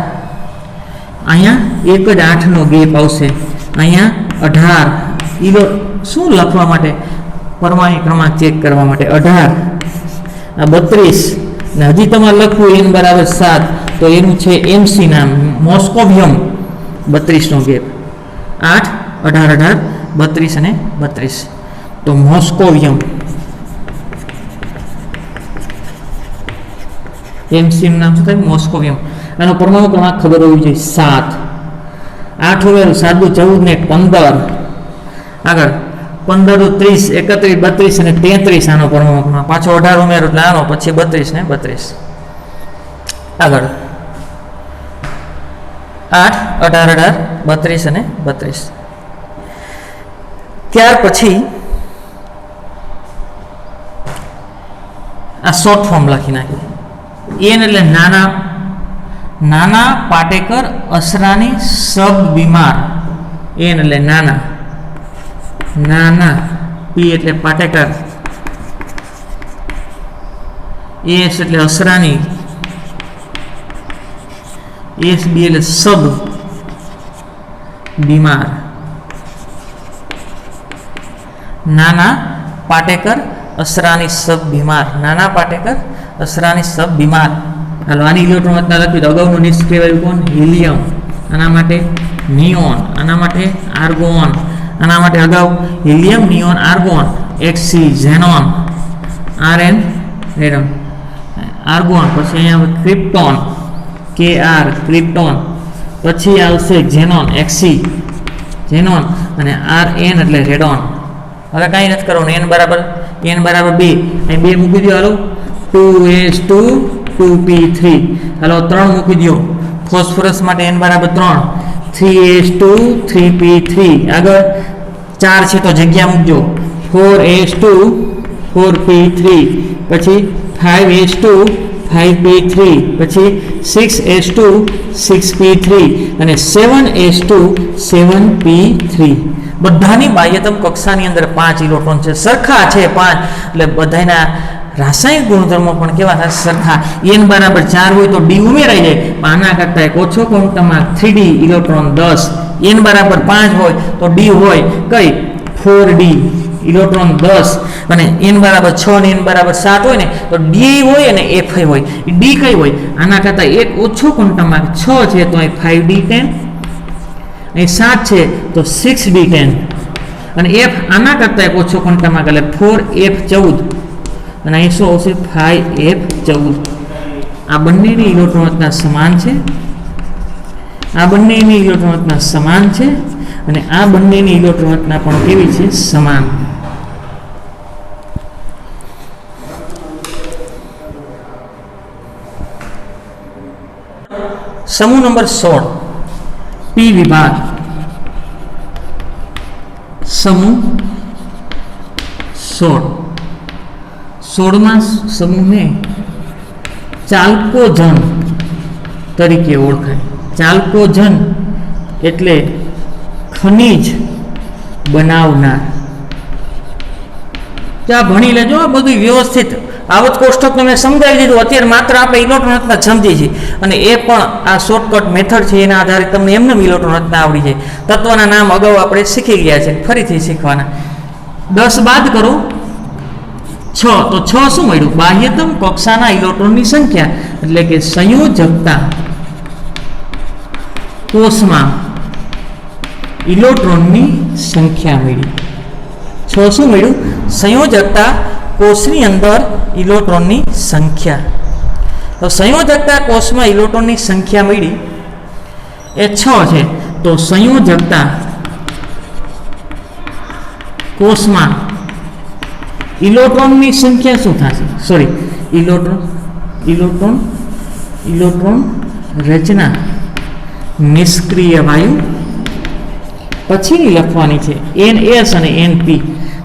અહીંયા એક જ 8 નો ગેપ આવશે. અહીંયા 18 શું લખવા માટે? પરમાણુ ક્રમાંક ચેક કરવા માટે 18 આ 32 ને હજી તમારે લખવું n બરાબર 7 તો એનું છે MC નામ મોસ્કોવિયમ. 32 નો ગેપ 8 18 18 32 અને 32 તો મોસ્કોવિયમ. MC નું નામ શું થાય? મોસ્કોવિયમ. આનો પરમાણુ ક્રમાંક ખબર હોવી જોઈએ 7. 8 ઉમેરો 7 × 14 ને 15. આગળ 15 × 30 31 32 અને 33 આનો પરમાણુ ક્રમાંક. પાછો 18 ઉમેરો એટલે આનો, પછી 32 ને 32. આગળ 8 18 18 32 અને 32. ત્યાર પછી આ શોર્ટ ફોર્મ લખી નાખ્યું. n એટલે નાના પાટેકર અસરાની સબ બીમાર, એન એટલે નાના, નાના, પી એટલે પાટેકર, એસ એટલે અસરાની, એસ બી એટલે સબ બીમાર, નાના પાટેકર અસરાની સબ બીમાર, નાના પાટેકર અસરાની સબ બીમાર. હાલો આની ઇલેક્ટ્રોન રચના લખી તો અગાઉનું નિષ્ક્રિય વાયુ કોણ? હિલિયમ. આના માટે નિયોન, આના માટે આર્ગોન, આના માટે અગાઉ helium, neon, argon, Hc xenon, Rn radon, argon, પછી અહીંયા ક્રિપ્ટોન, Kr ક્રિપ્ટોન, પછી આવશે ઝેનોન, Xc ઝેનોન, અને Rn એટલે રેડોન. હવે કાંઈ નથી કરવાનું, n બરાબર 2, અહીં 2 મૂકી દો. હાલો 2s2 2p3, હાલો 3 મૂકી દો. ફોસ્ફરસ માટે n બરાબર 3, 3s2 3p3, આગળ 4 છે તો જગ્યા મૂકજો, 4s2 4p3, પછી 5s2 5p3, પછી 6s2 6p3, અને 7s2 7p3. બધાની બાહ્યતમ કક્ષાની અંદર 5 ઇલેક્ટ્રોન છે, સરખા છે 5, એટલે બધાના રાસાયણિક ગુણધર્મો પણ કેવા થાય? સરખા. n બરાબર 4 હોય તો d ઉમેરાઈ જાય, આના કરતા એક ઓછો ક્વોન્ટમમાં 3d ઇલેક્ટ્રોન 10, n બરાબર 5 હોય તો d હોય કઈ? 4d ઇલેક્ટ્રોન 10, અને n બરાબર 6 ને n બરાબર 7 હોય ને તો d હોય અને f હોય. d કઈ હોય? આના કરતા એક ઓછો ક્વોન્ટમમાં 6 છે તો અહીં 5d10, અહીં 7 છે તો 6d10, અને f આના કરતા એક ઓછો ક્વોન્ટમમાં એટલે 4f14, અને અહીં શું આવશે? 5f14. આ બંનેની ઇલેક્ટ્રોન રચના સમાન છે, આ બંનેની ઇલેક્ટ્રોન રચના સમાન છે, અને આ બંનેની ઇલેક્ટ્રોન રચના પણ કેવી છે? સમાન. સમૂહ નંબર 16 પી વિભાગ. સમૂહ 16માં સમૂહને ચાલ્કોજન તરીકે ઓળખાય. ચાલ્કોજન એટલે ખનિજ બનાવનાર. ત્યાં ભણી લેજો બધું વ્યવસ્થિત. આવત કોષ્ટકને મેં સમજાવી દીધું. અત્યારે માત્ર આપણે ઇલેક્ટ્રોન રચના સમજી છીએ, અને એ પણ આ શોર્ટકટ મેથડ છે એના આધારે તમને એમને ઇલેક્ટ્રોન રચના આવડી જાય. તત્વના નામ અગાઉ આપણે શીખી ગયા છે, ફરીથી શીખવાના. 10 બાદ કરો 6, તો 6 શું મળ્યું? બાહ્યતમ કક્ષાના ઇલેક્ટ્રોનની સંખ્યા, એટલે કે સંયોજકતા કોષમાં ઇલેક્ટ્રોનની સંખ્યા મળી. 6 શું મળ્યું? સંયોજકતા કોષની અંદર ઇલેક્ટ્રોનની સંખ્યા. તો સંયોજકતા કોષમાં ઇલેક્ટ્રોનની સંખ્યા મળી એ 6 છે, તો સંયોજકતા કોષમાં ઇલેક્ટ્રોનની સંખ્યા શું થશે? સોરી, ઇલેક્ટ્રોન રચના નિષ્ક્રિય વાયુ પછીની લખવાની છે. NS અને NP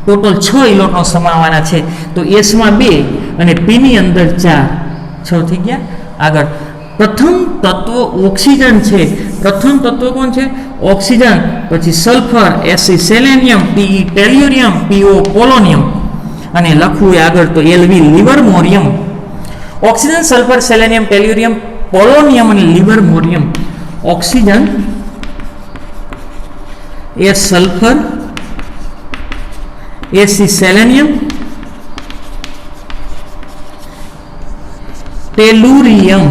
ટોટલ 6 ઇલેક્ટ્રોન સમાવવાના છે. તો S માં 2 અને P ની અંદર 4, 6 થઈ ગયા. આગળ પ્રથમ તત્વ ઓક્સિજન છે. પ્રથમ તત્વ કોણ છે? ઓક્સિજન. પછી sulphur, Sc selenium, Pe tellurium, Po polonium, અને લખવું આગળ તો Lv livermorium. Oxygen, sulphur, selenium, tellurium, polonium અને લિવરમોરિયમ. ઓક્સિજન, એ sulphur, Sc selenium, tellurium,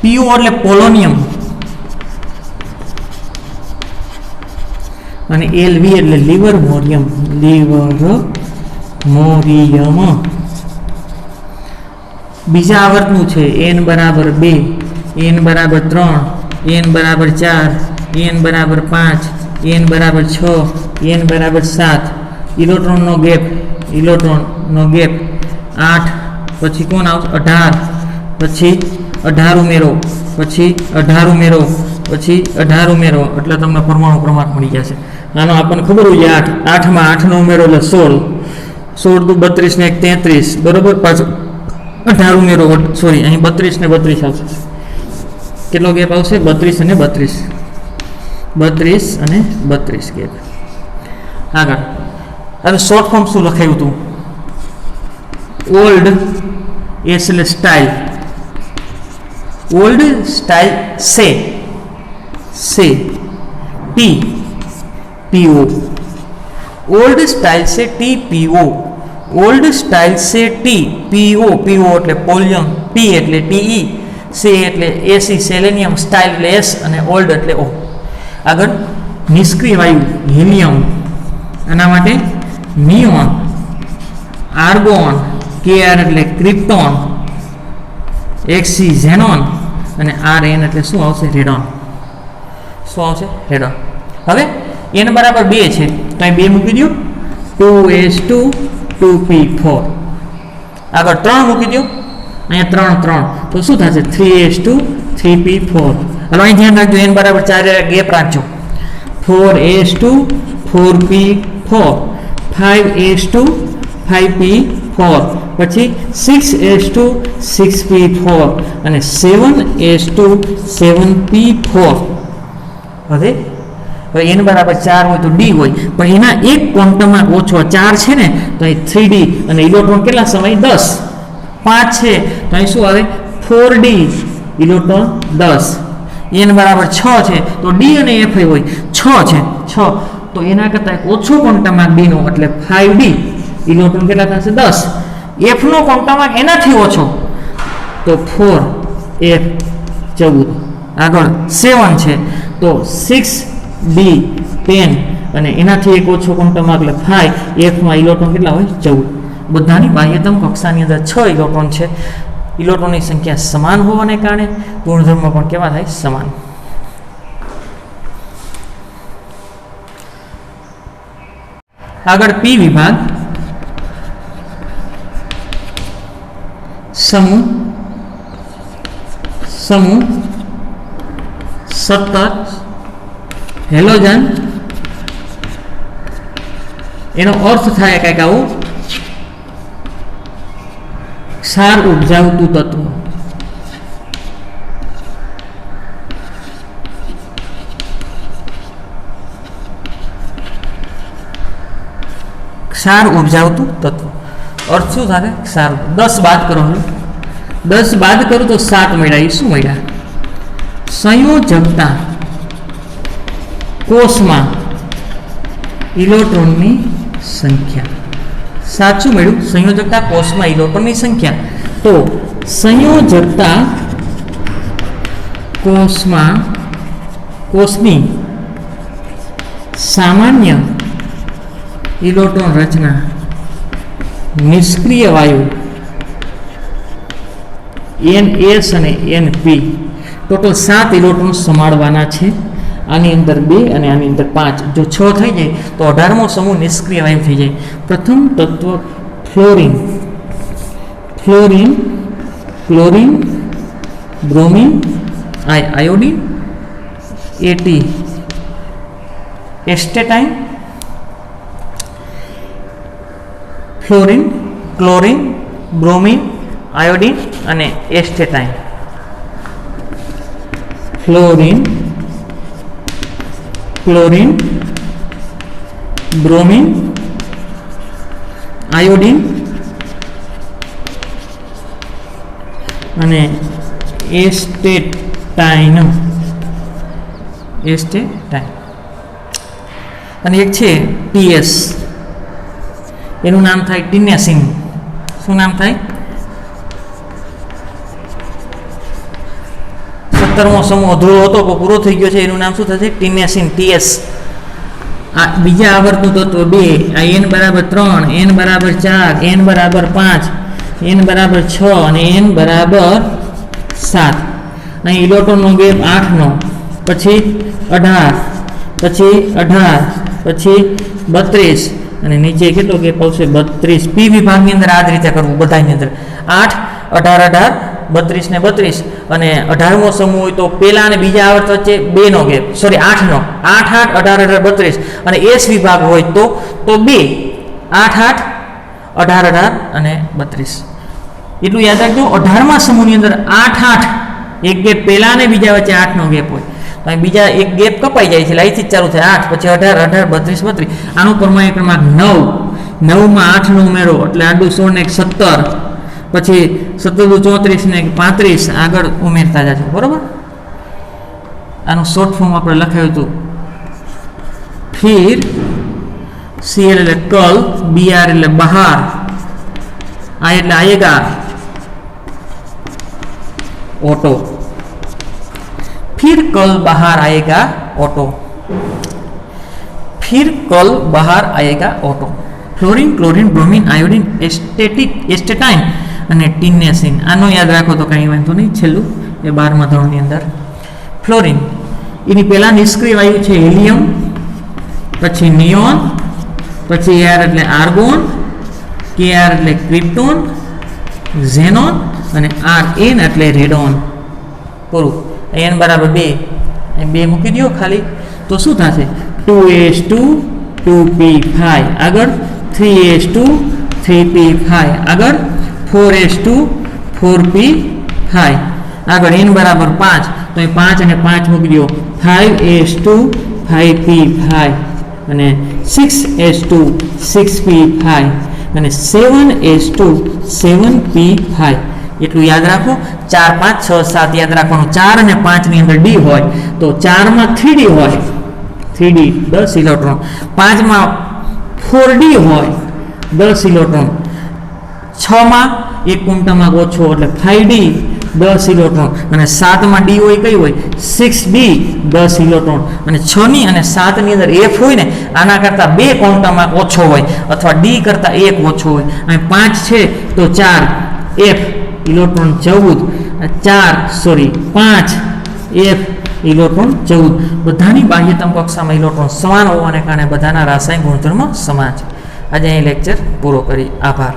Po એટલે પોલોનિયમ, અને Lv એટલે લિવરમોરિયમ. બીજા આવર્તનું છે. n બરાબર 2, n બરાબર 3, n બરાબર 4, n બરાબર 5, n બરાબર 6, n બરાબર 7. ઇલેક્ટ્રોનનો ગેપ 8. પછી કોણ આવશે? 18. પછી 18 ઉમેરો, પછી 18 ઉમેરો, પછી 18 ઉમેરો, એટલે તમને પરમાણુ ક્રમાંક મળી જશે. આનો આપણને ખબર હોય 8 માં 8 નો ઉમેરો એટલે 16, 16 દુ 32 ને 1 33, બરોબર. પાછું 18 ઉમેરો, સોરી અહીં 32 ને 32 આવશે. કેટલો ગેપ આવશે? 32 અને 32, 32 અને 32 ગેપ. આગળ હવે શોર્ટ ફોર્મ શું લખાયું હતું? ઓલ્ડ એટલે સ્ટાઇલ, ઓલ્ડ સ્ટાઇલ से टी पीओ, ओल्ड स्टाइल से टी पीओ, ओल्ड स्टाइल से टी पीओ, पीओ એટલે પોલિયમ, ટી એટલે ટીઈ, સે એટલે એસી સેલેનિયમ, સ્ટાઇલ એટલે એસ અને ઓલ્ડ એટલે ઓ. આગળ નિષ્ક્રિય વાયુ હિલિયમ, આના માટે નિયોન, આર્ગોન, કેઆર એટલે ક્રિપ્ટોન, એક્સી ઝેનોન અને આરએન એટલે શું આવશે? રેડોન. શું આવશે? રેડોન. હવે n બરાબર 2 છે તો અહીં 2 મૂકી દો, 2s2 2p4. આગળ 3 મૂકી દો, અહીંયા 3 3 તો શું થશે? 3s2 3p4. હવે અહીં ધ્યાન રાખજો, n બરાબર 4 ગેપ રાખજો. 4s2 4p4, 5s2 5p4, પછી 6s2 6p4 અને 7s2 7p4. હવે n બરાબર 4 હોય તો d હોય, પણ એના એક ક્વોન્ટમમાં ઓછો 4 છે ને તો અહીં 3d અને ઇલેક્ટ્રોન કેટલા સમય? 10. 5 છે તો અહીં શું આવે? 4d, electron 10. n બરાબર 6 છે તો d અને f હોય 6 છે, 6 તો એના કરતાં ઓછો ક્વોન્ટમમાં d નો એટલે 5d, ઇલેક્ટ્રોન કેટલા થશે? 10. f નો ક્વોન્ટમમાં એનાથી ઓછો તો 4f 14. આગળ 7 છે તો 6d 10 અને એનાથી એક ઓછો ક્વોન્ટમમાં એટલે 5, f માં ઇલેક્ટ્રોન કેટલા હોય? 14. બધાની બાહ્યતમ કક્ષાની અંદર 6 ઇલેક્ટ્રોન છે. ઇલેક્ટ્રોનની સંખ્યા સમાન હોવાને કારણે ગુણધર્મો પણ કેવા થાય? સમાન. આગળ પી વિભાગ, સમૂહ 17 હેલોજન, એનો અર્થ થાય કંઈક આવું: ક્ષાર ઉપજાવતું તત્વ. ક્ષાર ઉપજાવતું તત્વ અર્થ શું થાય? ક્ષાર. 10 બાદ કરો, 10 બાદ કરું તો 7 મળ્યા. એ શું મળ્યા? સંયોજકતા કોષમાં ઇલેક્ટ્રોનની સંખ્યા. સાચું મળ્યું, સંયોજકતા કોષમાં ઇલેક્ટ્રોનની સંખ્યા. તો સંયોજકતા કોષની સામાન્ય ઇલેક્ટ્રોન રચના નિષ્ક્રિય વાયુ NS અને NP ટોટલ 7 ઇલેક્ટ્રોન સમાડવાના છે. આની અંદર 2 અને આની અંદર 5. જો 6 થઈ જાય તો 18મો સમૂહ નિષ્ક્રિય વાયુ થઈ જાય. પ્રથમ તત્વ fluorine, chlorine, bromine, iodine, AT astatine, fluorine, chlorine, bromine, iodine અને astatine. Fluorine, chlorine, bromine, iodine અને એસ્ટેટાઇન. અને એક છે PS, એનું નામ થાય ટિનેસિન. શું નામ થાય? 17મો સમૂહ અધૂરો હતો પણ પૂરો થઈ ગયો છે. એનું નામ શું થશે? ટિનેસિન, TS. આ બીજા આવર્તનું તત્વ 2. આ n બરાબર 3, n બરાબર 4, n બરાબર 5, n બરાબર 6 અને n બરાબર 7. અહીં ઇલેક્ટ્રોનનો ગેપ 8નો, પછી 18, પછી 18, પછી 32 અને નીચે કેટલો ગેપ આવશે? 32. પી વિભાગની અંદર આ જ રીતે કરવું બધાની અંદર. 8, 18, 18, 32 ને 32 અને 18મો સમૂહ હોય તો પહેલા અને બીજા આવર્ત વચ્ચે 2 નો ગેપ, સોરી 8નો, 8, 8, 18, 18, 32 અને એસ વિભાગ હોય તો 2, 8, 8, 18, 18 અને 32. એટલું યાદ રાખજો. 18મા સમૂહની અંદર 8 8 એક ગેપ પહેલા અને બીજા વચ્ચે 8નો ગેપ હોય. તો બીજા એક ગેપ કપાઈ જાય છે, અહીંથી જ ચાલુ થાય 8 પછી 18 18 32 32. આનો પરમાણ્ય ક્રમાંક 9, 9માં 8 નો ઉમેરો એટલે આડું 16 ને 17, પછી 17 34 ને 35 આગળ ઉમેરતા જજો. બરોબર. આનું શોર્ટ ફોર્મ આપણે લખાયું હતું फिर CL એટલે કલ, BR એટલે બહાર, I એટલે આएगा ऑटो. फिर कल बाहर आएगा ऑटो. फिर कल बाहर आएगा auto. Fluorine, chlorine, bromine, iodine, astatine અને ટીનેસિન. આનો યાદ રાખો તો કંઈ વાંધો નહીં. છેલ્લું એ 12મા ધોરણની અંદર ફ્લોરીન, એની પહેલા નિષ્ક્રિય વાયુ છે હિલિયમ, પછી નિયોન, પછી એર એટલે આર્ગોન, કેઆર એટલે ક્રિપ્ટોન, ઝેનોન અને આરએન એટલે રેડોન. પૂરું. n બરાબર 2, અહીં 2 મૂકી દો ખાલી, તો શું થશે? 2s2 2p5 આગળ, 3s2 3p5 આગળ, 4s2 4p5 આગળ, n બરાબર 5 તો અહીં 5 અને 5 મૂકી દો, 5s2 5p5 અને 6s2 6p5 અને 7s2 7p5. એટલું યાદ રાખો. 4 5 6 7 યાદ રાખવાનું. 4 અને 5 ની અંદર ડી હોય તો 4માં 3d હોય, 3d 10 ઇલેક્ટ્રોન, 5માં 4d હોય 10 ઇલેક્ટ્રોન, 6માં એક કુંટામાં ઓછો એટલે 5d 10 ઇલેક્ટ્રોન, અને 7માં ડી હોય કઈ હોય 6b 10 ઇલેક્ટ્રોન, અને 6 ની અને 7 ની અંદર f હોય ને આના કરતા 2 ક્વોન્ટમમાં ઓછો હોય અથવા d કરતા 1 ઓછો હોય. અને 5 છે તો 4 f ઇલેક્ટ્રોન 5 f ઇલેક્ટ્રોન 14. બધાની બાહ્યતમ કક્ષામાં ઇલેક્ટ્રોન સમાન હોવાને કારણે બધાના રાસાયણિક ગુણધર્મો સમાન છે. આજે અહીં લેક્ચર પૂરો કરી. આભાર.